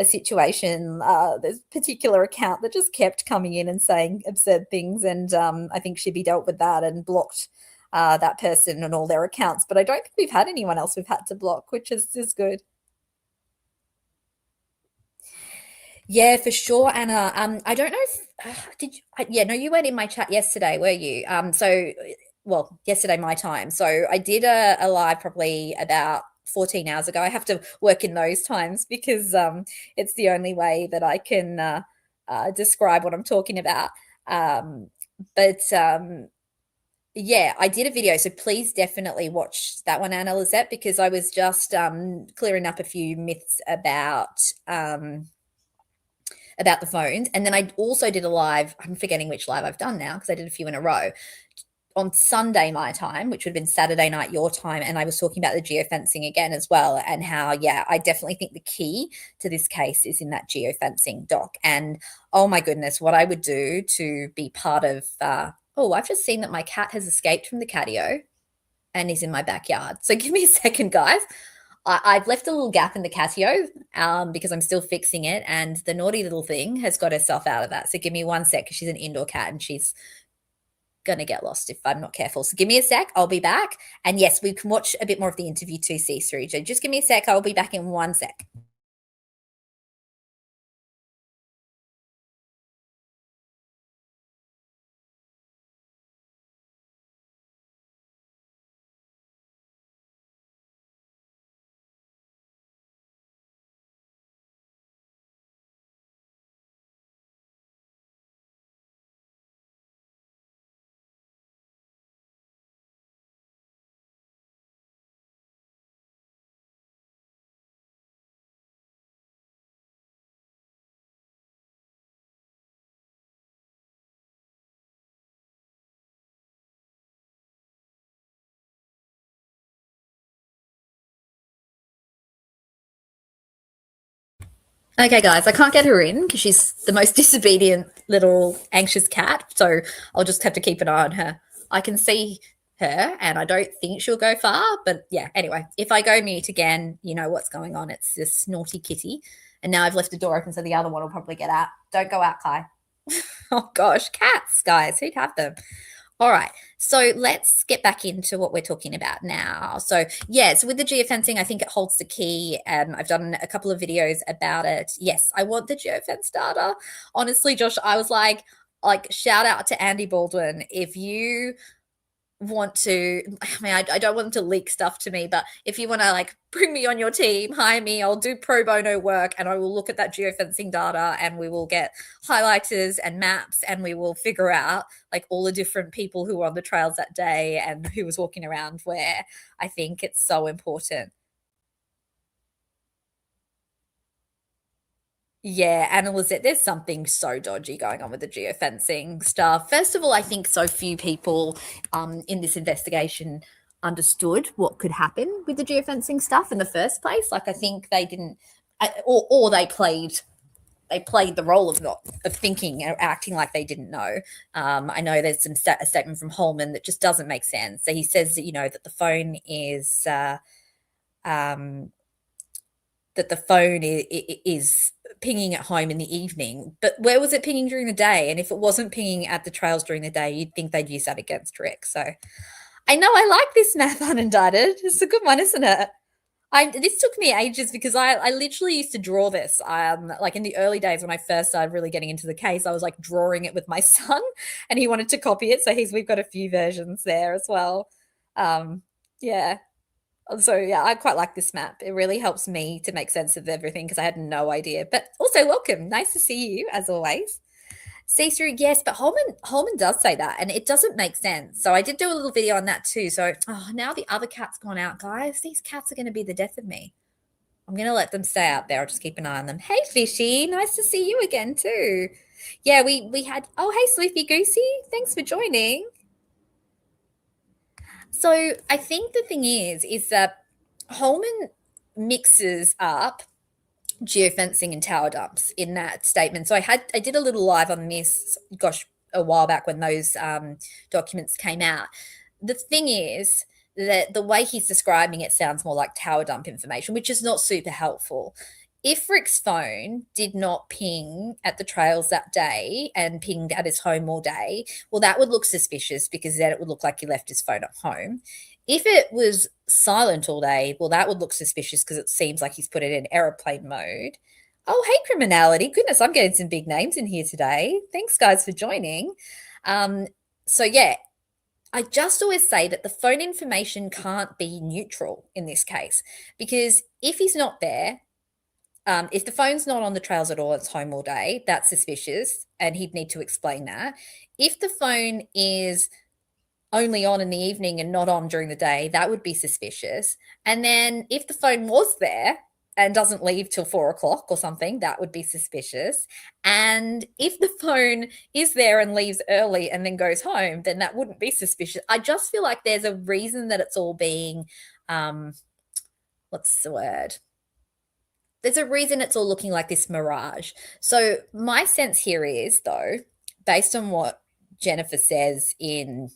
situation, this particular account that just kept coming in and saying absurd things, and I think Shibby dealt with that and blocked that person and all their accounts. But I don't think we've had anyone else we've had to block, which is good. Yeah, for sure, Anna. I don't know if did you? Yeah, no, you weren't in my chat yesterday, were you? Well, yesterday my time. So I did a live probably about 14 hours ago. I have to work in those times because it's the only way that I can describe what I'm talking about. Yeah, I did a video, so please definitely watch that one, Anna Lizette, because I was just clearing up a few myths about the phones. And then I also did a live, I'm forgetting which live I've done now because I did a few in a row, on Sunday my time, which would have been Saturday night your time, and I was talking about the geofencing again as well, and how, yeah, I definitely think the key to this case is in that geofencing doc. And oh my goodness, what I would do to be part of oh, I've just seen that my cat has escaped from the catio and is in my backyard. So give me a second, guys. I've left a little gap in the catio because I'm still fixing it, and the naughty little thing has got herself out of that. So give me 1 sec, because she's an indoor cat and she's going to get lost if I'm not careful. So give me a sec. I'll be back. And yes, we can watch a bit more of the interview too, C3. So just give me a sec. I'll be back in 1 sec. Okay, guys, I can't get her in because she's the most disobedient little anxious cat. So I'll just have to keep an eye on her. I can see her and I don't think she'll go far. But yeah, anyway, if I go mute again, you know what's going on. It's this naughty kitty. And now I've left the door open so the other one will probably get out. Don't go out, Kai. Oh, gosh, cats, guys. Who'd have them? All right. So let's get back into what we're talking about now. So yeah, so with the geofencing, I think it holds the key. I've done a couple of videos about it. Yes, I want the geofence data. Honestly, Josh, I was like shout out to Andy Baldwin. If you want to, I mean, I don't want them to leak stuff to me, but if you want to like bring me on your team, hire me, I'll do pro bono work and I will look at that geofencing data and we will get highlighters and maps and we will figure out like all the different people who were on the trails that day and who was walking around where. I think it's so important. Yeah, Anna Lizette, there's something so dodgy going on with the geofencing stuff. First of all, I think so few people in this investigation understood what could happen with the geofencing stuff in the first place. Like, I think they didn't, or they played the role of not of thinking or acting like they didn't know. I know there's a statement from Holman that just doesn't make sense. So he says that that the phone is is pinging at home in the evening, but where was it pinging during the day? And if it wasn't pinging at the trails during the day, you'd think they'd use that against Rick. So I know I like this map unindicted. It's a good one, isn't it? This took me ages because I literally used to draw this. Like in the early days when I first started really getting into the case, I was like drawing it with my son, and he wanted to copy it. So we've got a few versions there as well. Yeah. So yeah, I quite like this map. It really helps me to make sense of everything because I had no idea. But also, welcome. Nice to see you as always. See through, yes, but Holman does say that, and it doesn't make sense. So I did do a little video on that too. So now the other cat's gone out, guys. These cats are going to be the death of me. I'm going to let them stay out there. I'll just keep an eye on them. Hey, Fishy, nice to see you again too. Yeah, we had. Oh, hey, Sleepy Goosey, thanks for joining. So I think the thing is that Holman mixes up geofencing and tower dumps in that statement. So I did a little live on this, gosh, a while back when those documents came out. The thing is that the way he's describing it sounds more like tower dump information, which is not super helpful. If Rick's phone did not ping at the trails that day and pinged at his home all day, well, that would look suspicious because then it would look like he left his phone at home. If it was silent all day, well, that would look suspicious because it seems like he's put it in airplane mode. Oh, hey, criminality. Goodness, I'm getting some big names in here today. Thanks, guys, for joining. So, yeah, I just always say that the phone information can't be neutral in this case because if he's not there, if the phone's not on the trails at all, it's home all day, that's suspicious, and he'd need to explain that. If the phone is only on in the evening and not on during the day, that would be suspicious. And then if the phone was there and doesn't leave till 4 o'clock or something, that would be suspicious. And if the phone is there and leaves early and then goes home, then that wouldn't be suspicious. I just feel like there's a reason that it's all being, what's the word? There's a reason it's all looking like this mirage. So my sense here is, though, based on what Jennifer says in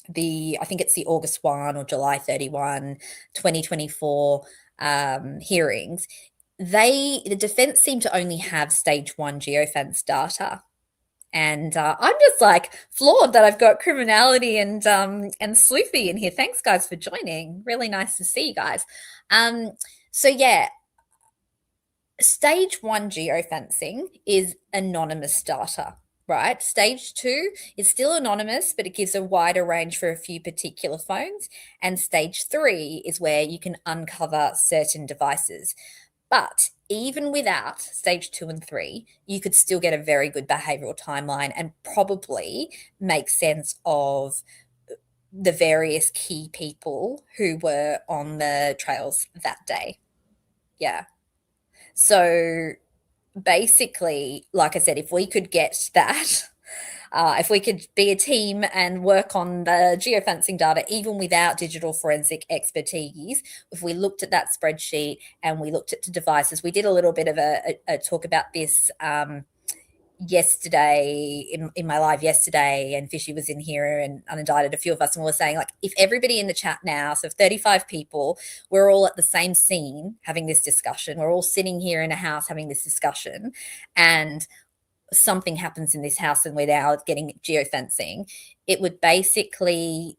I think it's the August 1 or July 31, 2024 hearings, the defense seemed to only have stage 1 geofence data. And I'm just like floored that I've got criminality and sleuthy in here. Thanks, guys, for joining. Really nice to see you guys. So yeah, stage 1 geofencing is anonymous data, right? Stage 2 is still anonymous, but it gives a wider range for a few particular phones. And stage 3 is where you can uncover certain devices. But even without stage 2 and 3, you could still get a very good behavioral timeline and probably make sense of the various key people who were on the trails that day. Yeah. So basically, like I said, if we could get that, if we could be a team and work on the geofencing data, even without digital forensic expertise, if we looked at that spreadsheet and we looked at the devices, we did a little bit of a talk about this yesterday in my live yesterday, and Fishy was in here and unindicted a few of us, and we were saying, like, if everybody in the chat now, so 35 people, we're all at the same scene having this discussion, we're all sitting here in a house having this discussion, and something happens in this house and we're now getting geofencing, it would basically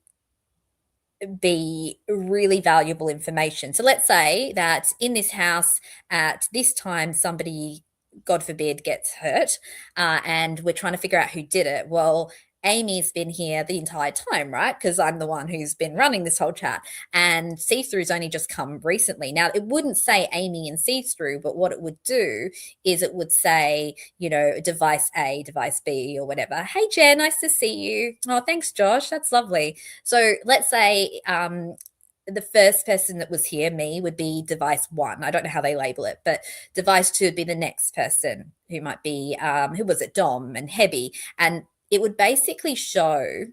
be really valuable information. So let's say that in this house at this time, somebody, God forbid, gets hurt, and we're trying to figure out who did it. Well, Amy's been here the entire time, right? Because I'm the one who's been running this whole chat. And see-through's only just come recently. Now, it wouldn't say Amy and see-through, but what it would do is it would say, you know, device A, device B, or whatever. Hey, Jen, nice to see you. Oh, thanks, Josh. That's lovely. So let's say the first person that was here, me, would be device 1. I don't know how they label it, but device 2 would be the next person, who might be, who was it, Dom and Hebby. And it would basically show,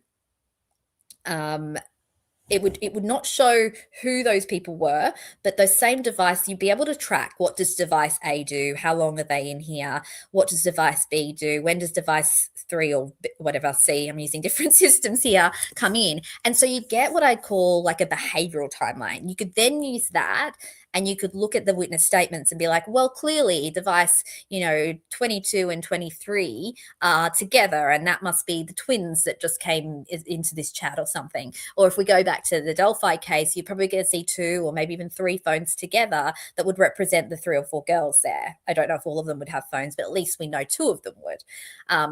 it would not show who those people were, but those same device, you'd be able to track, what does device A do? How long are they in here? What does device B do? When does device 3 or whatever, C, I'm using different systems here, come in? And so you get what I call like a behavioral timeline. You could then use that and you could look at the witness statements and be like, well, clearly device, 22 and 23 are together, and that must be the twins that just came into this chat or something. Or if we go back to the Delphi case, you're probably going to see 2 or maybe even 3 phones together that would represent the 3 or 4 girls there. I don't know if all of them would have phones, but at least we know 2 of them would,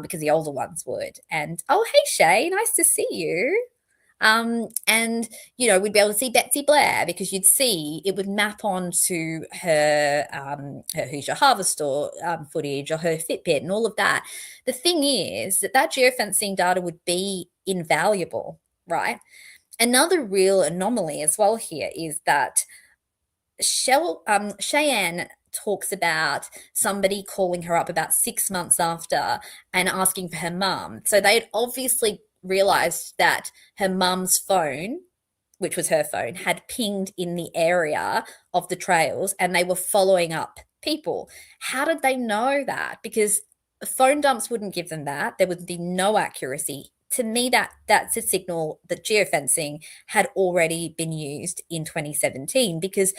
because the older ones would. And, oh, hey, Shay, nice to see you. And, we'd be able to see Betsy Blair, because you'd see it would map onto her Who's Your Harvester footage or her Fitbit and all of that. The thing is that geofencing data would be invaluable, right? Another real anomaly as well here is that Cheyenne talks about somebody calling her up about 6 months after and asking for her mum. So they'd obviously realized that her mum's phone, which was her phone, had pinged in the area of the trails, and they were following up people. How did they know that? Because phone dumps wouldn't give them that. There would be no accuracy. To me, that's a signal that geofencing had already been used in 2017, because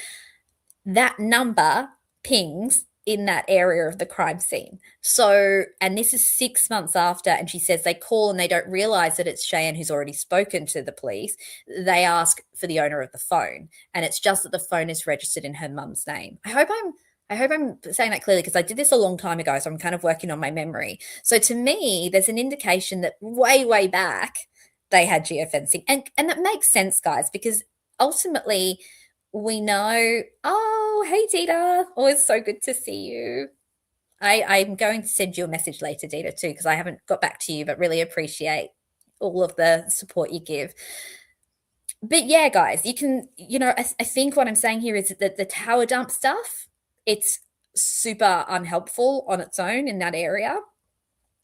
that number pings in that area of the crime scene. So, and this is 6 months after, and she says they call and they don't realize that it's Cheyenne who's already spoken to the police. They ask for the owner of the phone, and it's just that the phone is registered in her mum's name. I hope I'm saying that clearly, because I did this a long time ago, so I'm kind of working on my memory. So to me, there's an indication that way back they had geofencing, and that makes sense, guys, because ultimately we know. Oh, hey, Dita. Always so good to see you. I'm going to send you a message later, Dita, too, because I haven't got back to you, but really appreciate all of the support you give. But yeah, guys, you can, I think what I'm saying here is that the tower dump stuff, it's super unhelpful on its own in that area.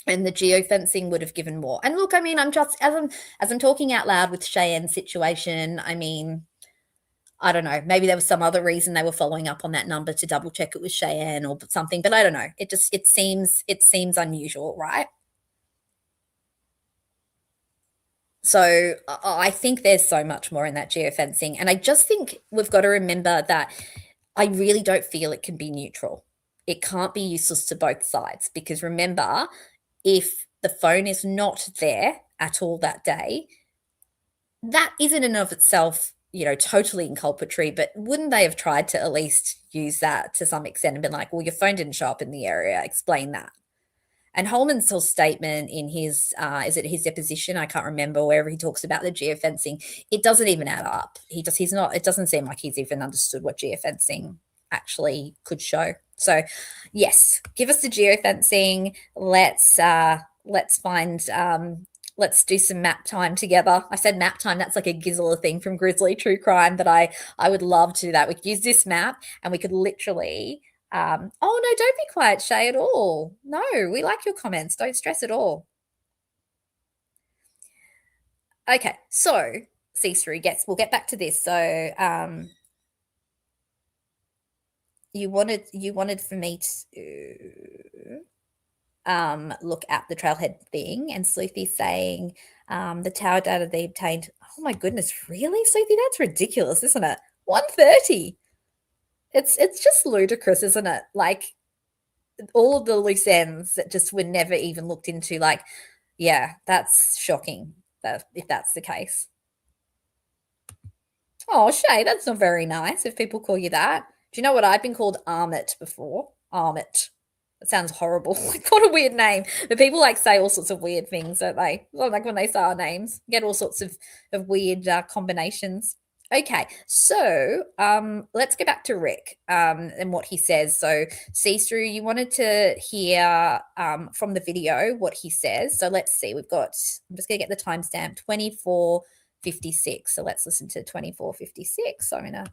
And the geofencing would have given more. And look, I mean, I'm just, as I'm talking out loud with Cheyenne's situation, I mean, I don't know, maybe there was some other reason they were following up on that number to double check it was Cheyenne or something, but I don't know. It seems unusual, right? So I think there's so much more in that geofencing. And I just think we've got to remember that I really don't feel it can be neutral. It can't be useless to both sides, because remember, if the phone is not there at all that day, that isn't in and of itself, totally inculpatory, but wouldn't they have tried to at least use that to some extent and been like, well, your phone didn't show up in the area, explain that. And Holman's whole statement in his, is it his deposition? I can't remember, wherever he talks about the geofencing, it doesn't even add up. It doesn't seem like he's even understood what geofencing actually could show. So yes, give us the geofencing. Let's do some map time together. I said map time, that's like a Gizella thing from Grizzly True Crime, but I would love to do that. We could use this map and we could literally oh no, don't be quiet, Shay, at all. No, we like your comments. Don't stress at all. Okay, so see-through we'll get back to this. So you wanted for me to look at the trailhead thing, and Sleuthy saying the tower data they obtained. Oh my goodness, really, Sleuthy? That's ridiculous, isn't it? 130. It's just ludicrous, isn't it? Like, all of the loose ends that just were never even looked into. Like, yeah, that's shocking if that's the case. Oh, Shay, that's not very nice if people call you that. Do you know what I've been called? Armit before. Armit. That sounds horrible. What a weird name. But people say all sorts of weird things, don't they? Like when they say our names, get all sorts of weird combinations. Okay, so let's go back to Rick and what he says. So, see-through, you wanted to hear from the video what he says. So let's see. I'm just going to get the timestamp, 24:56. So let's listen to 24:56. So I'm going to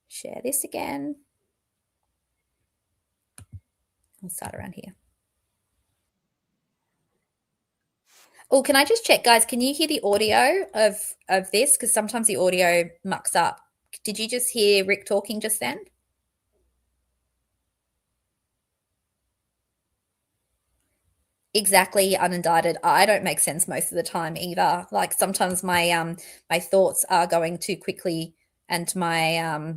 share this again. We'll start around here. Oh, can I just check, guys? Can you hear the audio of this? Because sometimes the audio mucks up. Did you just hear Rick talking just then? Exactly, unindicted. I don't make sense most of the time either. Like, sometimes my my thoughts are going too quickly, and my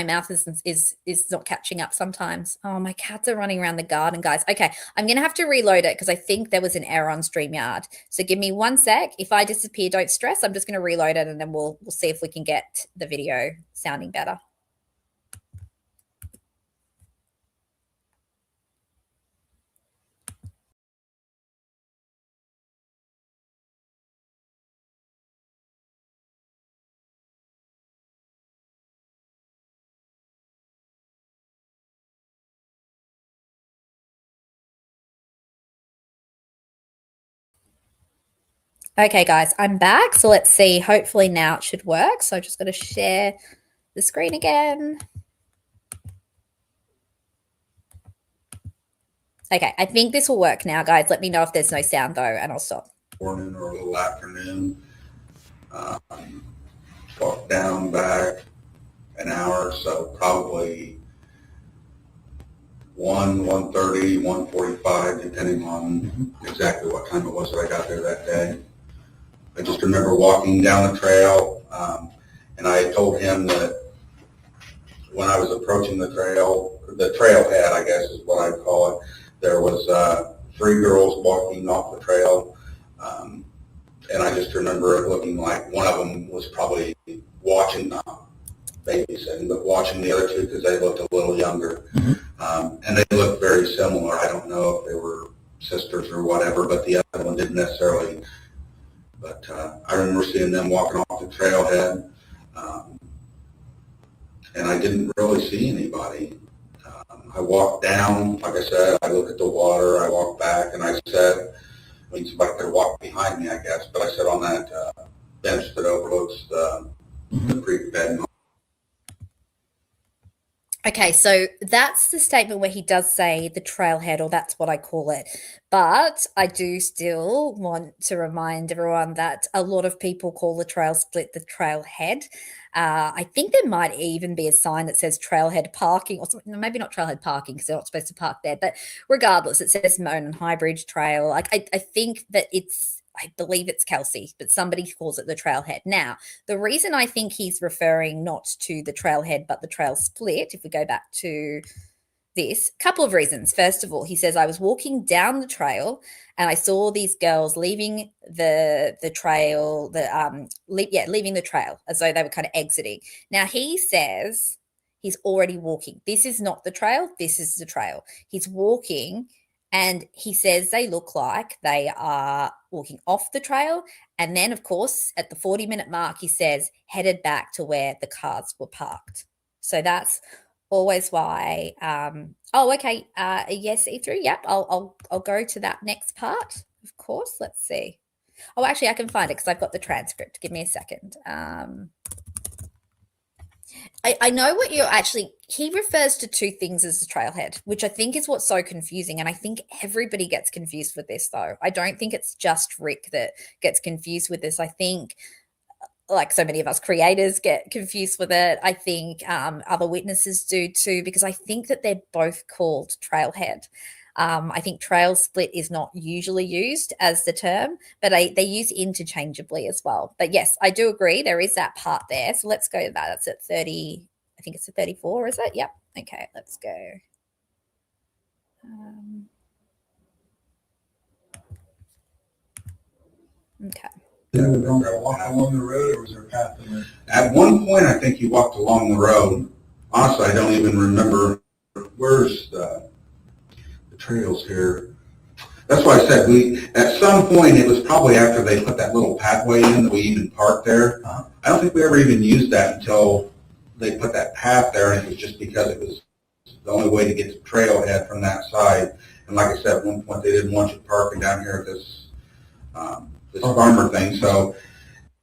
mouth is not catching up sometimes. Oh, my cats are running around the garden, guys. Okay, I'm gonna have to reload it because I think there was an error on StreamYard. So give me 1 sec. If I disappear, don't stress. I'm just gonna reload it and then we'll see if we can get the video sounding better. Okay, guys, I'm back. So let's see. Hopefully now it should work. So I'm just going to share the screen again. Okay, I think this will work now, guys. Let me know if there's no sound, though, and I'll stop. Morning or a little afternoon. Walked down, back an hour, so probably 1:30, 1:45, depending on exactly what time it was that I got there that day. I just remember walking down the trail, and I had told him that when I was approaching the trailhead, I guess is what I'd call it, there was 3 girls walking off the trail, and I just remember it looking like one of them was probably watching, babysitting, but watching the other 2 because they looked a little younger. And they looked very similar. I don't know if they were sisters or whatever, but the other one didn't necessarily. But I remember seeing them walking off the trailhead, and I didn't really see anybody. I walked down, like I said, I looked at the water, I walked back, and I said, I mean, somebody could have walked behind me, I guess, but I sat on that bench that overlooks the creek bed. Okay, so that's the statement where he does say the trailhead, or that's what I call it. But I do still want to remind everyone that a lot of people call the trail split the trailhead. I think there might even be a sign that says trailhead parking, or something. Maybe not trailhead parking because they're not supposed to park there. But regardless, it says Moan and High Bridge Trail. Like, I think that I believe it's Kelsey, but somebody calls it the trailhead. Now, the reason I think he's referring not to the trailhead but the trail split, if we go back to this. Couple of reasons. First of all, he says, I was walking down the trail and I saw these girls leaving the trail, leaving the trail as though they were kind of exiting. Now he says he's already walking. This is not the trail. This is the trail. He's walking and he says they look like they are walking off the trail. And then, of course, at the 40-minute mark, he says headed back to where the cars were parked. So that's always why. Okay. Yes, E3. Yep. I'll go to that next part. Of course. Let's see. Oh, actually, I can find it because I've got the transcript. Give me a second. I know what you're actually. He refers to two things as the trailhead, which I think is what's so confusing. And I think everybody gets confused with this, though. I don't think it's just Rick that gets confused with this. I think, like so many of us creators get confused with it. I think other witnesses do too, because I think that they're both called trailhead. I think trail split is not usually used as the term, but they use interchangeably as well. But yes, I do agree. There is that part there. So let's go to that. That's at 30. I think it's at 34, is it? Yep. Okay, let's go. Okay. Walk along the road, or was there a path in there? At one point, I think he walked along the road. Honestly, I don't even remember. Where's the trails here? That's why I said at some point, it was probably after they put that little pathway in that we even parked there. I don't think we ever even used that until they put that path there, and it was just because it was the only way to get to trailhead from that side. And like I said, at one point, they didn't want you parking down here at this farmer thing, so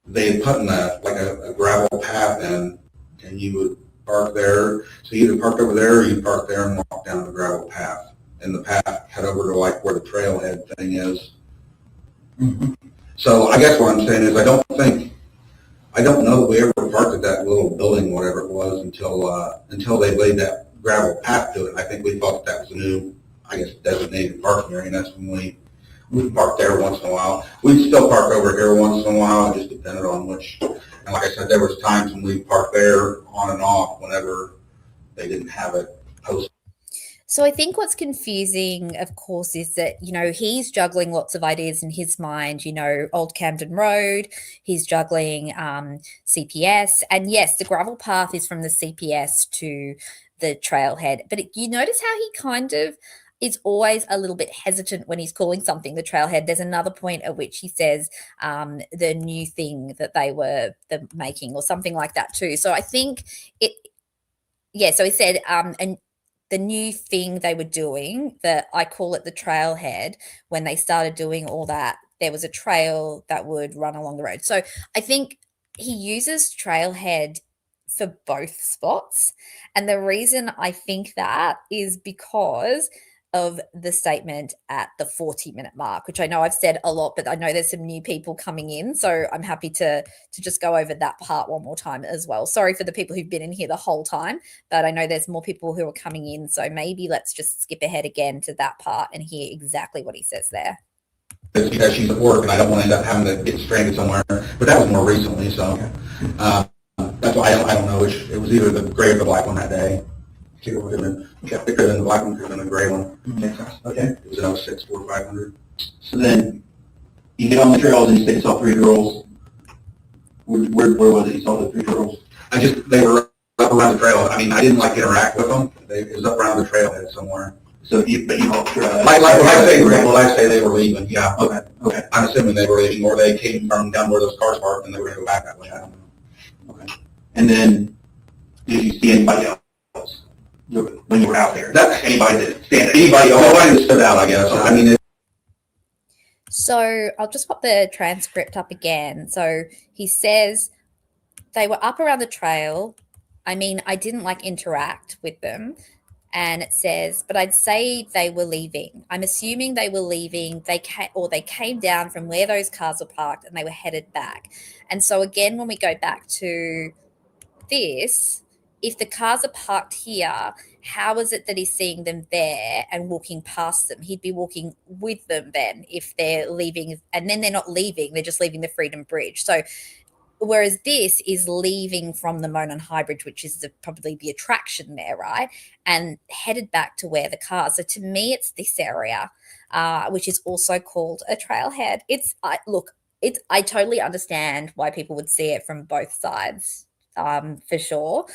they had put in a gravel path in, and you would park there. So you either parked over there or you parked there and walked down the gravel path. And the path head over to like where the trailhead thing is. Mm-hmm. So I guess what I'm saying is I don't know that we ever parked at that little building, whatever it was, until they laid that gravel path to it. I think we thought that was a new, I guess, designated parking area, and that's when we parked there once in a while. We'd still park over here once in a while. It just depended on which. And like I said, there was times when we parked there on and off whenever they didn't have it posted. So I think what's confusing, of course, is that, he's juggling lots of ideas in his mind, Old Camden Road, he's juggling CPS. And yes, the gravel path is from the CPS to the trailhead. But you notice how he kind of is always a little bit hesitant when he's calling something the trailhead. There's another point at which he says the new thing that they were making or something like that too. So I think so he said, and the new thing they were doing, that I call it the trailhead, when they started doing all that, there was a trail that would run along the road. So I think he uses trailhead for both spots. And the reason I think that is because of the statement at the 40-minute mark, which I know I've said a lot, but I know there's some new people coming in. So I'm happy to just go over that part one more time as well. Sorry for the people who've been in here the whole time, but I know there's more people who are coming in. So maybe let's just skip ahead again to that part and hear exactly what he says there. It's because she's at work and I don't want to end up having to get stranded somewhere. But that was more recently, so that's why I don't know which. It was either the gray or the black one that day. It could have been the black one, could have been the gray one. Okay. It was an 06 4500. So then you get on the trails and you say you saw three girls. Where was it you saw the three girls? They were up around the trail. I mean, I didn't interact with them. It was up around the trailhead somewhere. So you helped like when I say they were leaving, yeah. Okay. I'm assuming they were leaving, or they came from down where those cars parked and they were going to go back that way. I don't know. Okay. And then did you see anybody else when you were out there? Anybody that stood out, I guess. Okay. I mean, so I'll just pop the transcript up again. So he says they were up around the trail. I mean, I didn't interact with them. And it says, but I'd say they were leaving. I'm assuming they were leaving. They came down from where those cars were parked and they were headed back. And so again, when we go back to this, if the cars are parked here, how is it that he's seeing them there and walking past them? He'd be walking with them then if they're leaving, and then they're not leaving, they're just leaving the Freedom Bridge. So Whereas this is leaving from the Monon High Bridge, which is probably the attraction there, right? And headed back to where the car. So to me, it's this area, which is also called a trailhead. I totally understand why people would see it from both sides, for sure.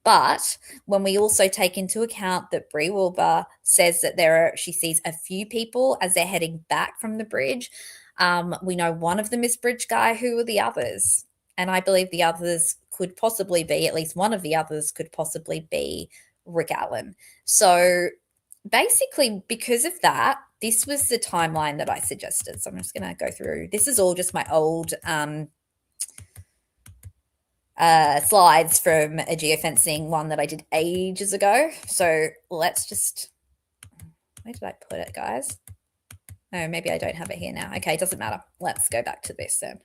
But when we also take into account that Bree Wilbur says that she sees a few people as they're heading back from the bridge, we know one of them is Bridge Guy. Who are the others? And I believe the others could possibly be, at least one of the others could possibly be Rick Allen. So basically, because of that, this was the timeline that I suggested. So I'm just going to go through. This is all just my old slides from a geofencing one that I did ages ago. So let's just, where did I put it, guys? Oh, maybe I don't have it here now. Okay, it doesn't matter. Let's go back to this then.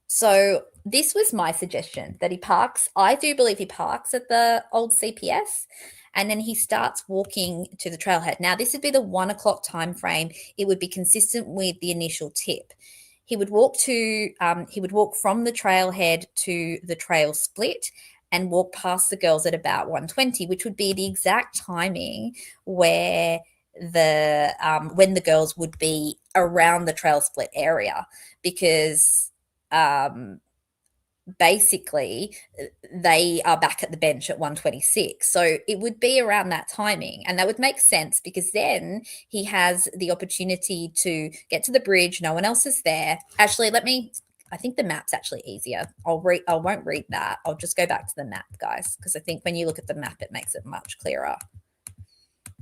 So this was my suggestion, that he parks. I do believe he parks at the old CPS, and then he starts walking to the trailhead. Now, this would be the 1 o'clock time frame. It would be consistent with the initial tip. He would walk from the trailhead to the trail split and walk past the girls at about 1:20, which would be the exact timing where when the girls would be around the trail split area, because basically they are back at the bench at 1:26. So it would be around that timing, and that would make sense because then he has the opportunity to get to the bridge. No one else is there. Actually, I think the map's actually easier. I won't read that. I'll just go back to the map, guys, because I think when you look at the map, it makes it much clearer.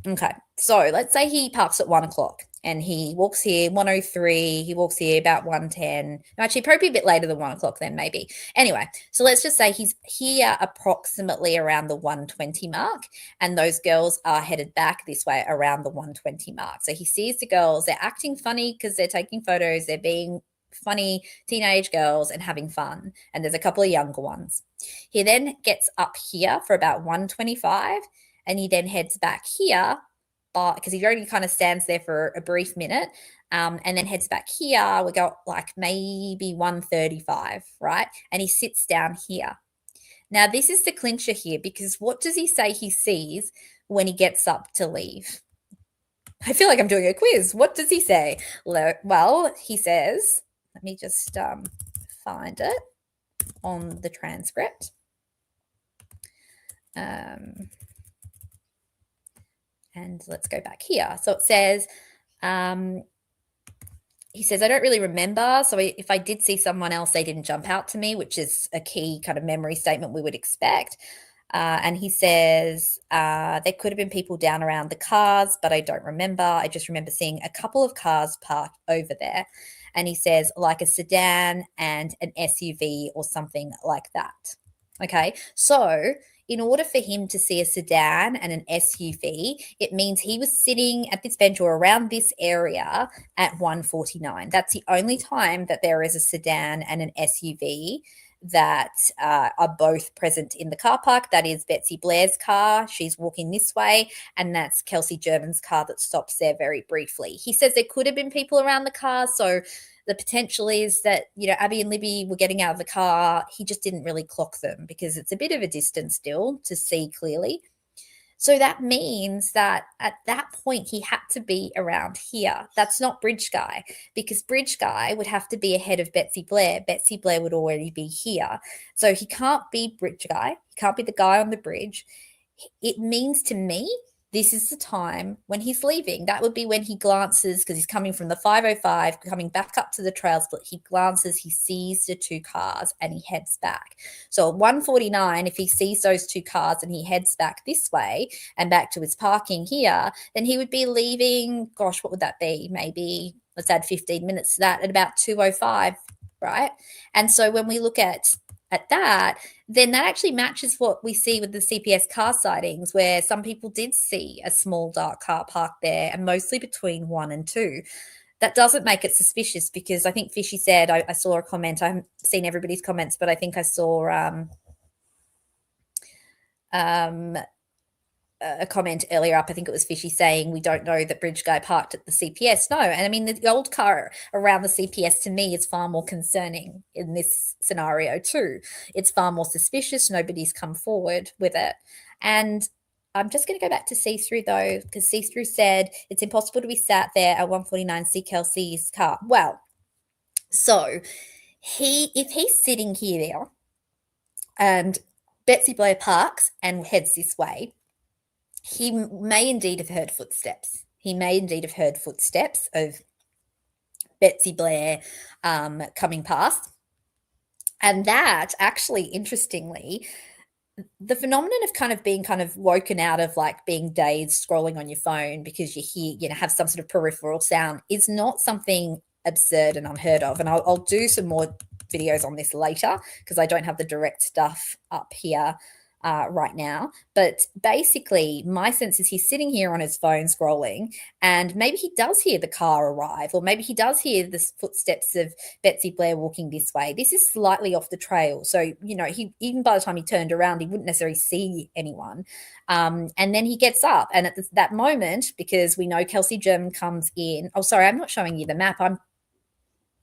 Okay, so let's say he parks at 1 o'clock and he walks here 1:03. He walks here about 1:10. Actually, probably a bit later than 1 o'clock then, maybe. Anyway, so let's just say he's here approximately around the 1:20 mark, and those girls are headed back this way around the 1:20 mark. So he sees the girls. They're acting funny because they're taking photos. They're being funny teenage girls and having fun, and there's a couple of younger ones. He then gets up here for about 1:25. And he then heads back here, because he only kind of stands there for a brief minute, and then heads back here. We go like maybe 1:35, right? And he sits down here. Now, this is the clincher here, because what does he say he sees when he gets up to leave? I feel like I'm doing a quiz. What does he say? Well, he says, let me just find it on the transcript. And let's go back here. So it says, he says, I don't really remember. So if I did see someone else, they didn't jump out to me, which is a key kind of memory statement we would expect. And he says, there could have been people down around the cars, but I don't remember. I just remember seeing a couple of cars parked over there. And he says, like a sedan and an SUV or something like that. Okay, so in order for him to see a sedan and an SUV, it means he was sitting at this bench or around this area at 1:49. That's the only time that there is a sedan and an SUV that are both present in the car park. That is Betsy Blair's car. She's walking this way. And that's Kelsey German's car that stops there very briefly. He says there could have been people around the car. So the potential is that, Abby and Libby were getting out of the car. He just didn't really clock them because it's a bit of a distance still to see clearly. So that means that at that point, he had to be around here. That's not Bridge Guy, because Bridge Guy would have to be ahead of Betsy Blair. Betsy Blair would already be here. So he can't be Bridge Guy. He can't be the guy on the bridge. It means to me, this is the time when he's leaving. That would be when he glances, because he's coming from the 505, coming back up to the trail split. He glances, he sees the two cars, and he heads back. So at 1:49, if he sees those two cars and he heads back this way and back to his parking here, then he would be leaving, gosh, what would that be? Maybe, let's add 15 minutes to that, at about 2:05, right? And so when we look at that, then that actually matches what we see with the CPS car sightings, where some people did see a small dark car parked there, and mostly between 1 and 2. That doesn't make it suspicious, because I think Fishy said, I saw a comment, I haven't seen everybody's comments, but I think I saw a comment earlier up, I think it was Fishy, saying we don't know that Bridge Guy parked at the CPS. No, and I mean, the old car around the CPS to me is far more concerning in this scenario too. It's far more suspicious. Nobody's come forward with it. And I'm just going to go back to see-through though, because see-through said it's impossible to be sat there at 149 see Kelsey's car. Well, so if he's sitting here now and Betsy Blair parks and heads this way, he may indeed have heard footsteps. He may indeed have heard footsteps of Betsy Blair coming past. And that actually, interestingly, the phenomenon of kind of being kind of woken out of like being dazed scrolling on your phone because you hear, have some sort of peripheral sound is not something absurd and unheard of. And I'll do some more videos on this later because I don't have the direct stuff up here right now. But basically, my sense is he's sitting here on his phone scrolling, and maybe he does hear the car arrive, or maybe he does hear the footsteps of Betsy Blair walking this way. This is slightly off the trail. So, he even by the time he turned around, he wouldn't necessarily see anyone. And then he gets up, and at that moment, because we know Kelsey German comes in. Oh, sorry, I'm not showing you the map. I'm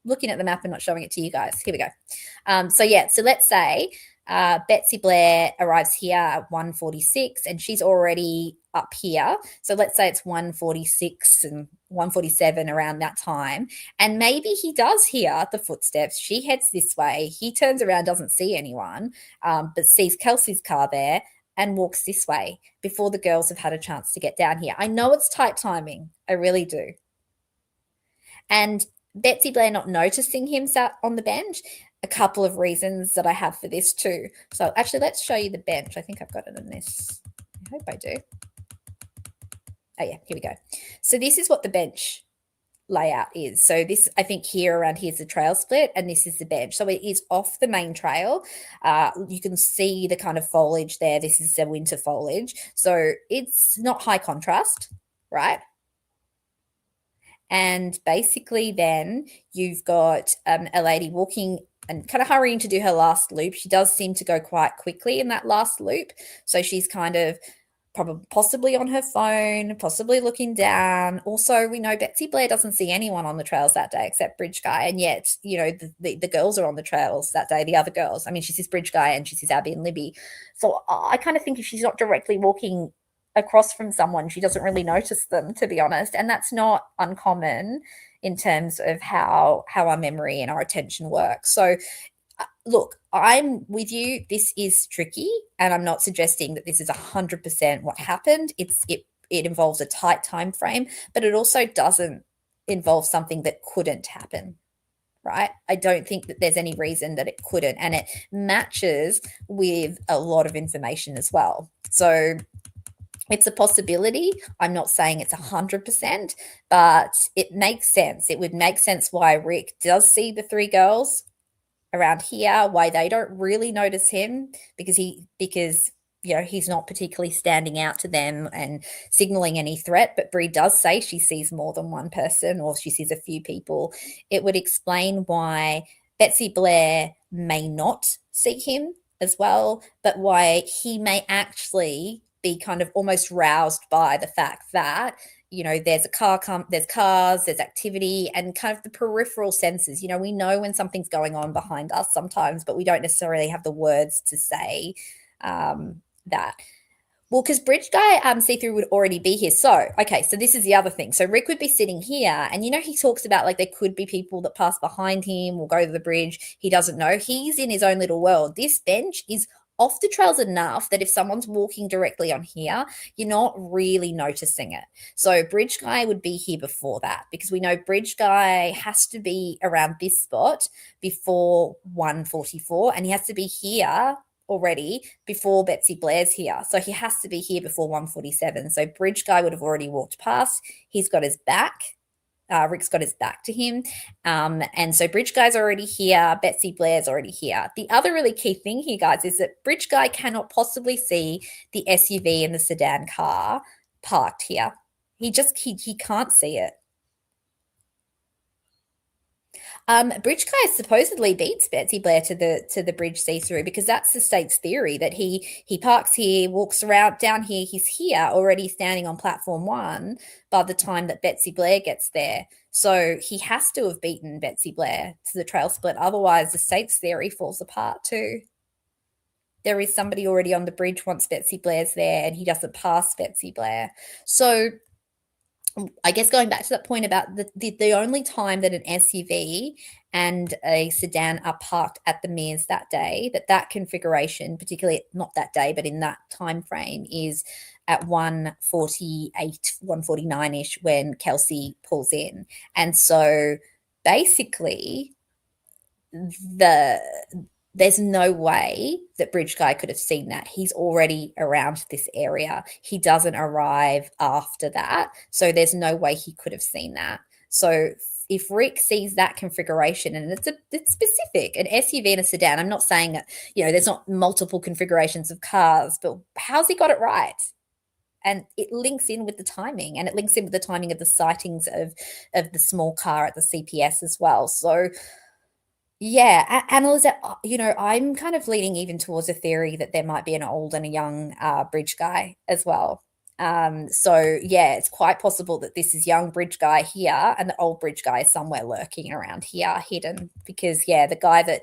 looking at the map and not showing it to you guys. Here we go. So let's say Betsy Blair arrives here at 1:46 and she's already up here. So let's say it's 1:46 and 1:47 around that time. And maybe he does hear the footsteps. She heads this way. He turns around, doesn't see anyone, but sees Kelsey's car there and walks this way before the girls have had a chance to get down here. I know it's tight timing. I really do. And Betsy Blair not noticing him sat on the bench, a couple of reasons that I have for this too. So actually, let's show you the bench. I think I've got it in this. I hope I do. Oh yeah, here we go. So this is what the bench layout is. So this, I think here around here is the trail split, and this is the bench. So it is off the main trail. You can see the kind of foliage there. This is the winter foliage. So it's not high contrast, right? And basically then you've got a lady walking and kind of hurrying to do her last loop. She does seem to go quite quickly in that last loop. So she's kind of possibly on her phone, possibly looking down. Also, we know Betsy Blair doesn't see anyone on the trails that day except Bridge Guy. And yet, the girls are on the trails that day, the other girls. I mean, she sees Bridge Guy and she sees Abby and Libby. So I kind of think if she's not directly walking across from someone, she doesn't really notice them, to be honest. And that's not uncommon in terms of how our memory and our attention works. So look, I'm with you. This is tricky, and I'm not suggesting that this is 100% what happened. It involves a tight time frame, but it also doesn't involve something that couldn't happen, right? I don't think that there's any reason that it couldn't, and it matches with a lot of information as well. So it's a possibility. I'm not saying it's 100%, but it makes sense. It would make sense why Rick does see the three girls around here, why they don't really notice him, because he's not particularly standing out to them and signaling any threat. But Bree does say she sees more than one person, or she sees a few people. It would explain why Betsy Blair may not see him as well, but why he may actually be kind of almost roused by the fact that, there's a car there's cars, there's activity, and kind of the peripheral senses. We know when something's going on behind us sometimes, but we don't necessarily have the words to say that. Well, because Bridge Guy see-through would already be here. So, okay, so this is the other thing. So Rick would be sitting here, and he talks about like there could be people that pass behind him or go to the bridge. He doesn't know. He's in his own little world. This bench is off the trails enough that if someone's walking directly on here, you're not really noticing it. So Bridge Guy would be here before that, because we know Bridge Guy has to be around this spot before 1:44, and he has to be here already before Betsy Blair's here. So he has to be here before 1:47. So Bridge Guy would have already walked past. He's got his back. Rick's got his back to him. And so Bridge Guy's already here. Betsy Blair's already here. The other really key thing here, guys, is that Bridge Guy cannot possibly see the SUV and the sedan car parked here. He can't see it. Bridge Guy supposedly beats Betsy Blair to the bridge see-through, because that's the state's theory, that he parks here, walks around down here, he's here already standing on platform 1 by the time that Betsy Blair gets there. So he has to have beaten Betsy Blair to the trail split. Otherwise, the state's theory falls apart too. There is somebody already on the bridge once Betsy Blair's there, and he doesn't pass Betsy Blair. So I guess going back to that point about the only time that an SUV and a sedan are parked at the Mears that day, that configuration, particularly not that day, but in that time frame, is at 1:48, 1:49-ish when Kelsey pulls in. And so basically there's no way that Bridge Guy could have seen that. He's already around this area. He doesn't arrive after that. So there's no way he could have seen that. So if Rick sees that configuration, and it's specific, an SUV and a sedan, I'm not saying that, there's not multiple configurations of cars, but how's he got it right? And it links in with the timing, and it links in with the timing of the sightings of the small car at the CPS as well. So yeah, Annalisa, I'm kind of leaning even towards a theory that there might be an old and a young Bridge Guy as well. So yeah, it's quite possible that this is young Bridge Guy here, and the old Bridge Guy is somewhere lurking around here, hidden. Because yeah, the guy that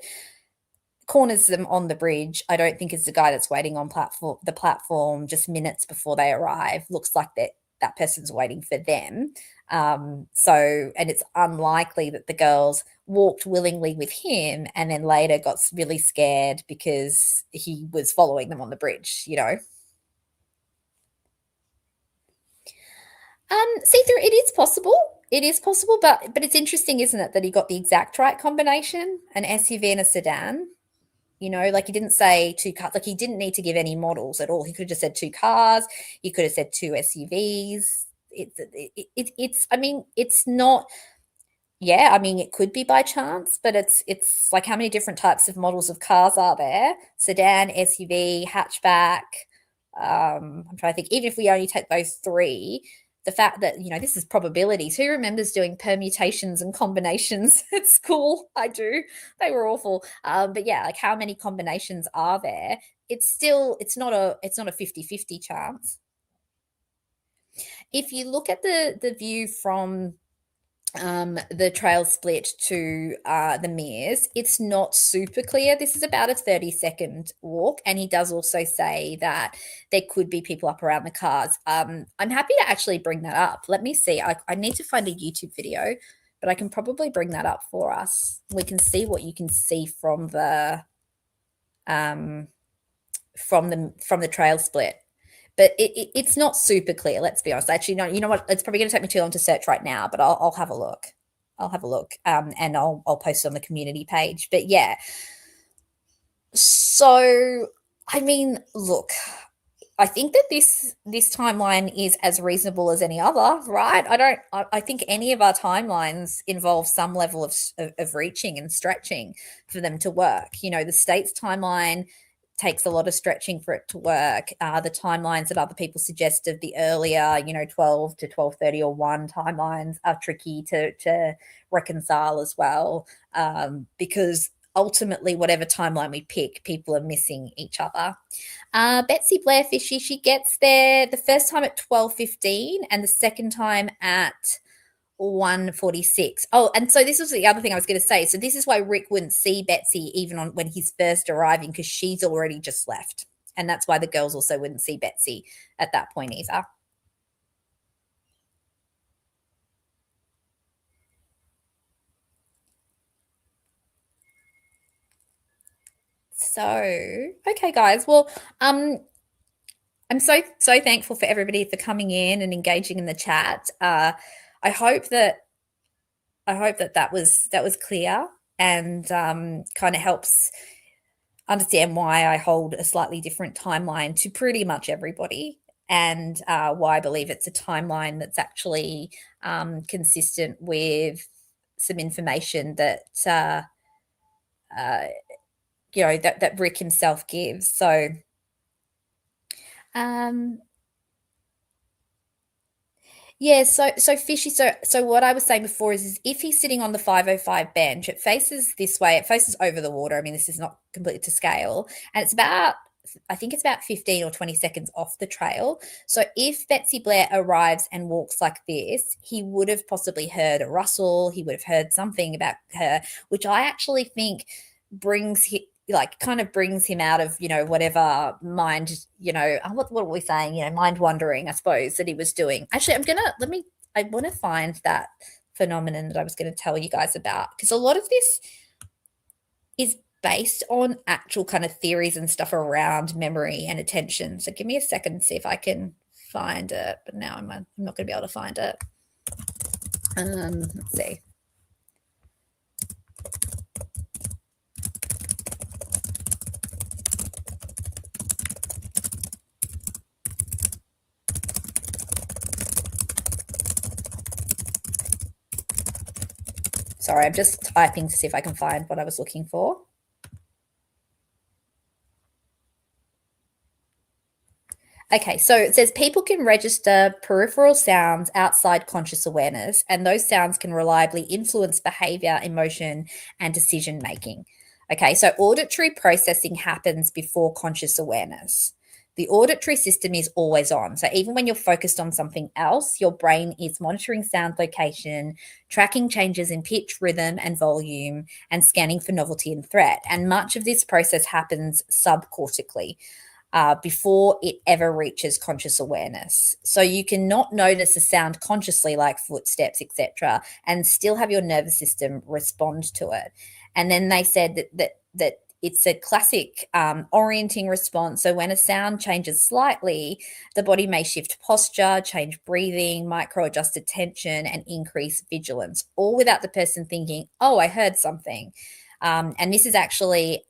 corners them on the bridge, I don't think is the guy that's waiting on the platform just minutes before they arrive. Looks like that person's waiting for them. And it's unlikely that the girls walked willingly with him and then later got really scared because he was following them on the bridge, See-through, it is possible. It is possible, but it's interesting, isn't it, that he got the exact right combination, an SUV and a sedan. Like he didn't say 2 cars, like he didn't need to give any models at all. He could have just said 2 cars. He could have said 2 SUVs. It's not, yeah, it could be by chance, but it's like, how many different types of models of cars are there? Sedan, SUV, hatchback. I'm trying to think, even if we only take those 3, the fact that, this is probabilities. Who remembers doing permutations and combinations at school? I do. They were awful. But yeah, like, how many combinations are there? It's not a 50-50 chance. If you look at the view from the trail split to the Mears, it's not super clear. This is about a 30-second walk, and he does also say that there could be people up around the cars. I'm happy to actually bring that up. Let me see. I need to find a YouTube video, but I can probably bring that up for us. We can see what you can see from the trail split. But it's not super clear, let's be honest. Actually, no, you know what? It's probably going to take me too long to search right now, but I'll have a look. And I'll post it on the community page. But yeah. So, look, I think that this timeline is as reasonable as any other, right? I think any of our timelines involve some level of reaching and stretching for them to work. The state's timeline takes a lot of stretching for it to work. The timelines that other people suggest of the earlier, 12 to 12:30 or 1 timelines are tricky to reconcile as well, because ultimately, whatever timeline we pick, people are missing each other. Betsy Blair Fishy, she gets there the first time at 12:15 and the second time at 1:46. Oh, and so this was the other thing I was going to say. So this is why Rick wouldn't see Betsy even when he's first arriving, because she's already just left. And that's why the girls also wouldn't see Betsy at that point either. So, okay, guys. Well, I'm so thankful for everybody for coming in and engaging in the chat. I hope that was clear and kind of helps understand why I hold a slightly different timeline to pretty much everybody, and why I believe it's a timeline that's actually consistent with some information that that Rick himself gives. So Yeah, so fishy. So what I was saying before is if he's sitting on the 505 bench, it faces this way. It faces over the water. I mean, this is not completely to scale, and it's about, I think it's about 15 or 20 seconds off the trail. So if Betsy Blair arrives and walks like this, he would have possibly heard a rustle. He would have heard something about her, which I actually think brings like kind of brings him out of, whatever mind, what are we saying, mind wandering, I suppose, that he was doing. Actually, I want to find that phenomenon that I was going to tell you guys about, because a lot of this is based on actual kind of theories and stuff around memory and attention. So give me a second and see if I can find it, but now I'm not going to be able to find it. Let's see. Sorry, I'm just typing to see if I can find what I was looking for. Okay, so it says people can register peripheral sounds outside conscious awareness, and those sounds can reliably influence behavior, emotion, and decision making. Okay, so auditory processing happens before conscious awareness. The auditory system is always on. So even when you're focused on something else, your brain is monitoring sound location, tracking changes in pitch, rhythm, and volume, and scanning for novelty and threat. And much of this process happens subcortically. Before it ever reaches conscious awareness. So you cannot notice a sound consciously, like footsteps, etc., and still have your nervous system respond to it. And then they said that it's a classic orienting response. So when a sound changes slightly, the body may shift posture, change breathing, micro adjust attention, and increase vigilance, all without the person thinking, oh, I heard something. And this is actually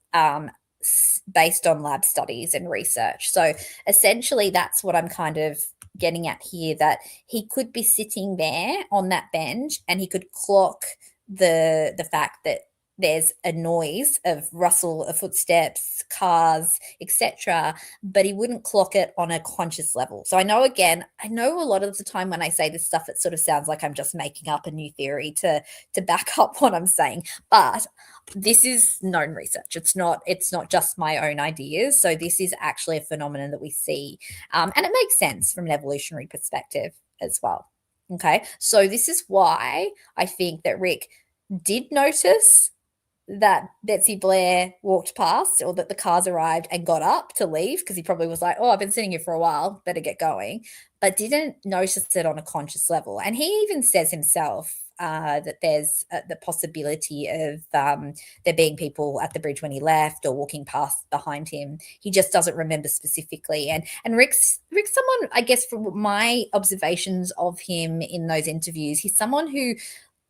based on lab studies and research. So essentially that's what I'm kind of getting at here, that he could be sitting there on that bench and he could clock the fact that there's a noise of rustle of footsteps, cars, etc., but he wouldn't clock it on a conscious level. So I know a lot of the time when I say this stuff, it sort of sounds like I'm just making up a new theory to back up what I'm saying, but this is known research. It's not just my own ideas. So this is actually a phenomenon that we see, and it makes sense from an evolutionary perspective as well. Okay, so this is why I think that Rick did notice that Betsy Blair walked past, or that the cars arrived, and got up to leave, because he probably was like, oh, I've been sitting here for a while, better get going, but didn't notice it on a conscious level. And he even says himself that there's the possibility of there being people at the bridge when he left or walking past behind him. He just doesn't remember specifically. And Rick's someone, I guess, from my observations of him in those interviews, he's someone who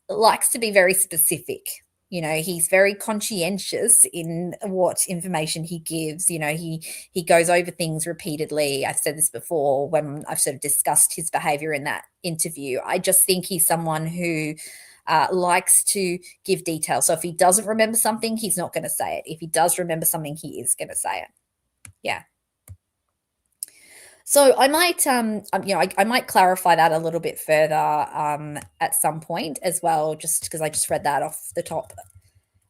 likes to be very specific. He's very conscientious in what information he gives. He goes over things repeatedly. I've said this before when I've sort of discussed his behavior in that interview. I just think he's someone who likes to give detail. So if he doesn't remember something, he's not going to say it. If he does remember something, he is going to say it. Yeah. So I might, I might clarify that a little bit further at some point as well, just because I just read that off the top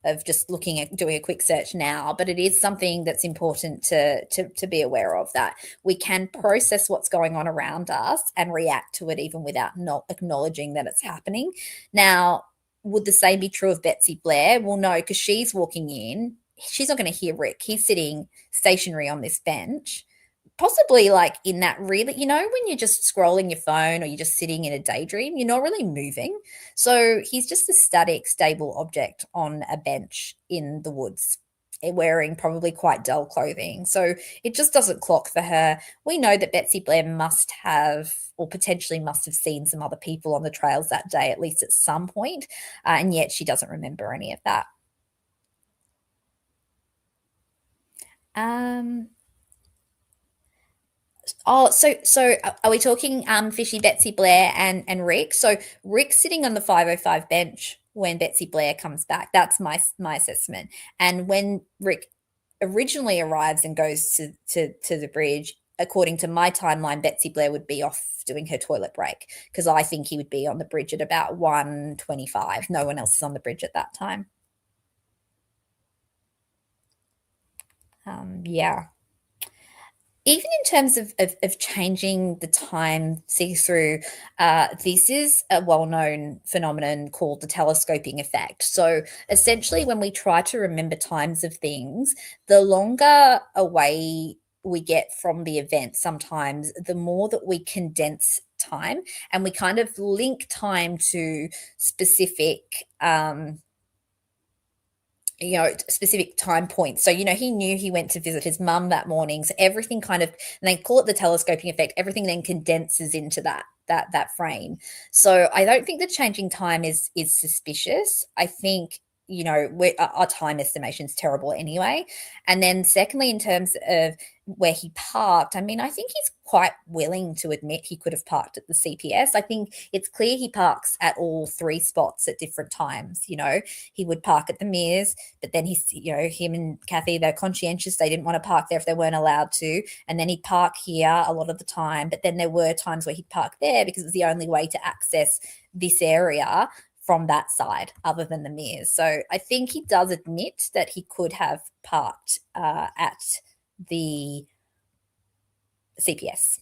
of just looking at doing a quick search now. But it is something that's important to be aware of, that we can process what's going on around us and react to it even without not acknowledging that it's happening. Now, would the same be true of Betsy Blair? Well, no, because she's walking in. She's not going to hear Rick. He's sitting stationary on this bench. Possibly like in that really, when you're just scrolling your phone or you're just sitting in a daydream, you're not really moving. So he's just a static, stable object on a bench in the woods, wearing probably quite dull clothing. So it just doesn't clock for her. We know that Betsy Blair must have, or potentially must have, seen some other people on the trails that day, at least at some point, and yet she doesn't remember any of that. Oh, so are we talking Fishy, Betsy Blair, and Rick? So Rick's sitting on the 505 bench when Betsy Blair comes back. That's my assessment. And when Rick originally arrives and goes to the bridge, according to my timeline, Betsy Blair would be off doing her toilet break, because I think he would be on the bridge at about 1:25. No one else is on the bridge at that time. Yeah. Even in terms of changing the time see-through, this is a well-known phenomenon called the telescoping effect. So essentially, when we try to remember times of things, the longer away we get from the event, sometimes the more that we condense time, and we kind of link time to specific specific time points. So, he knew he went to visit his mum that morning. So everything kind of, and they call it the telescoping effect, everything then condenses into that frame. So I don't think that changing time is suspicious. I think, our time estimation is terrible anyway. And then secondly, in terms of where he parked, I mean, I think he's quite willing to admit he could have parked at the CPS. I think it's clear he parks at all three spots at different times. He would park at the Mears, but then him and Kathy, they're conscientious. They didn't want to park there if they weren't allowed to. And then he'd park here a lot of the time. But then there were times where he'd park there because it was the only way to access this area from that side other than the Mears. So I think he does admit that he could have parked at the CPS.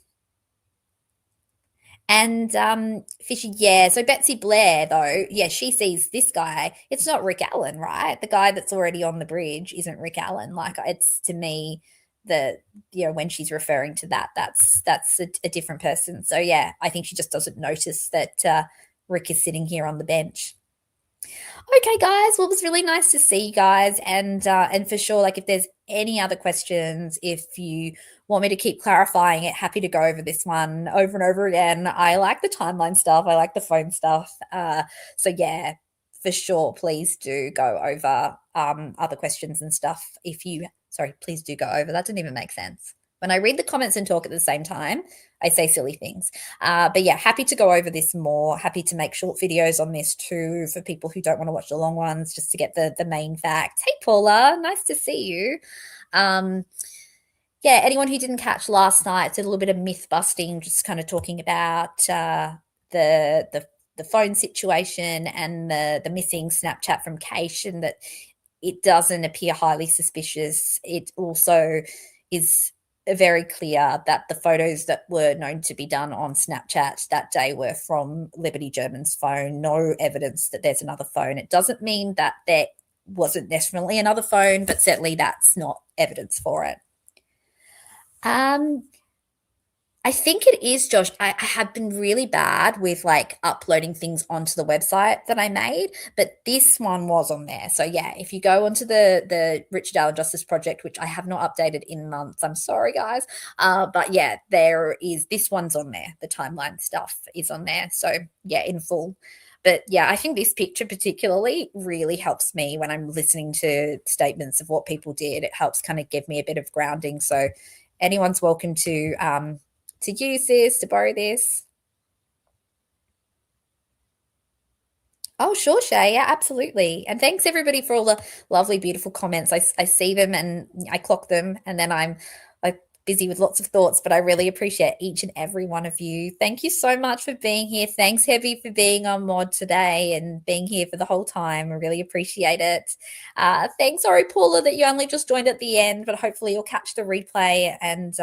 And Fishy, yeah. So Betsy Blair, though, yeah, she sees this guy. It's not Rick Allen, right? The guy that's already on the bridge isn't Rick Allen. Like, it's, to me, when she's referring to that's a different person. So yeah, I think she just doesn't notice that Rick is sitting here on the bench. Okay, guys. Well, it was really nice to see you guys, and for sure, like, if there's any other questions, if you want me to keep clarifying it, happy to go over this one over and over again. I like the timeline stuff. I like the phone stuff. So yeah, for sure, please do go over other questions and stuff. Please do go over. That didn't even make sense. When I read the comments and talk at the same time, I say silly things. But yeah, happy to go over this more. Happy to make short videos on this too for people who don't want to watch the long ones, just to get the main facts. Hey, Paula, nice to see you. Yeah, anyone who didn't catch last night, it's a little bit of myth busting, just kind of talking about the phone situation and the missing Snapchat from Keish, and that it doesn't appear highly suspicious. It also is very clear that the photos that were known to be done on Snapchat that day were from Liberty German's phone. No evidence that there's another phone. It doesn't mean that there wasn't necessarily another phone, but certainly that's not evidence for it. I think it is, Josh. I have been really bad with like uploading things onto the website that I made, but this one was on there. So yeah, if you go onto the Richard Allen Justice Project, which I have not updated in months, I'm sorry guys. But yeah, this one's on there. The timeline stuff is on there. So yeah, in full. But yeah, I think this picture particularly really helps me when I'm listening to statements of what people did. It helps kind of give me a bit of grounding. So anyone's welcome to use this, to borrow this. Oh, sure, Shay. Yeah, absolutely. And thanks everybody for all the lovely, beautiful comments. I see them and I clock them, and then I'm like busy with lots of thoughts, but I really appreciate each and every one of you. Thank you so much for being here. Thanks, Heavy, for being on mod today and being here for the whole time. I really appreciate it. Thanks, sorry, Paula, that you only just joined at the end, but hopefully you'll catch the replay, and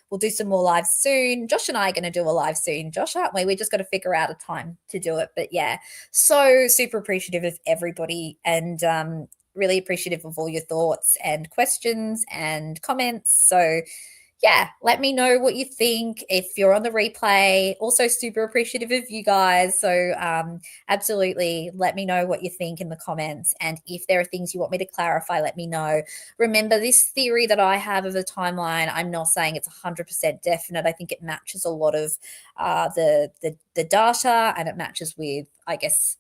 we'll do some more lives soon. Josh and I are going to do a live soon, Josh, aren't we? We just got to figure out a time to do it. But yeah, so super appreciative of everybody, and really appreciative of all your thoughts and questions and comments. So yeah, let me know what you think if you're on the replay. Also super appreciative of you guys. So absolutely let me know what you think in the comments. And if there are things you want me to clarify, let me know. Remember, this theory that I have of the timeline, I'm not saying it's 100% definite. I think it matches a lot of the data, and it matches with, I guess,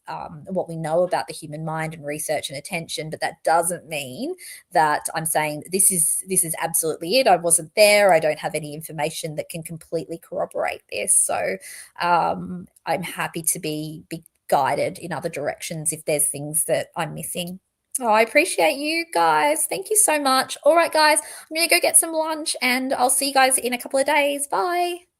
what we know about the human mind and research and attention. But that doesn't mean that I'm saying this is absolutely it. I wasn't there. I don't have any information that can completely corroborate this. So I'm happy to be guided in other directions if there's things that I'm missing. Oh, I appreciate you guys. Thank you so much. All right, guys, I'm going to go get some lunch and I'll see you guys in a couple of days. Bye.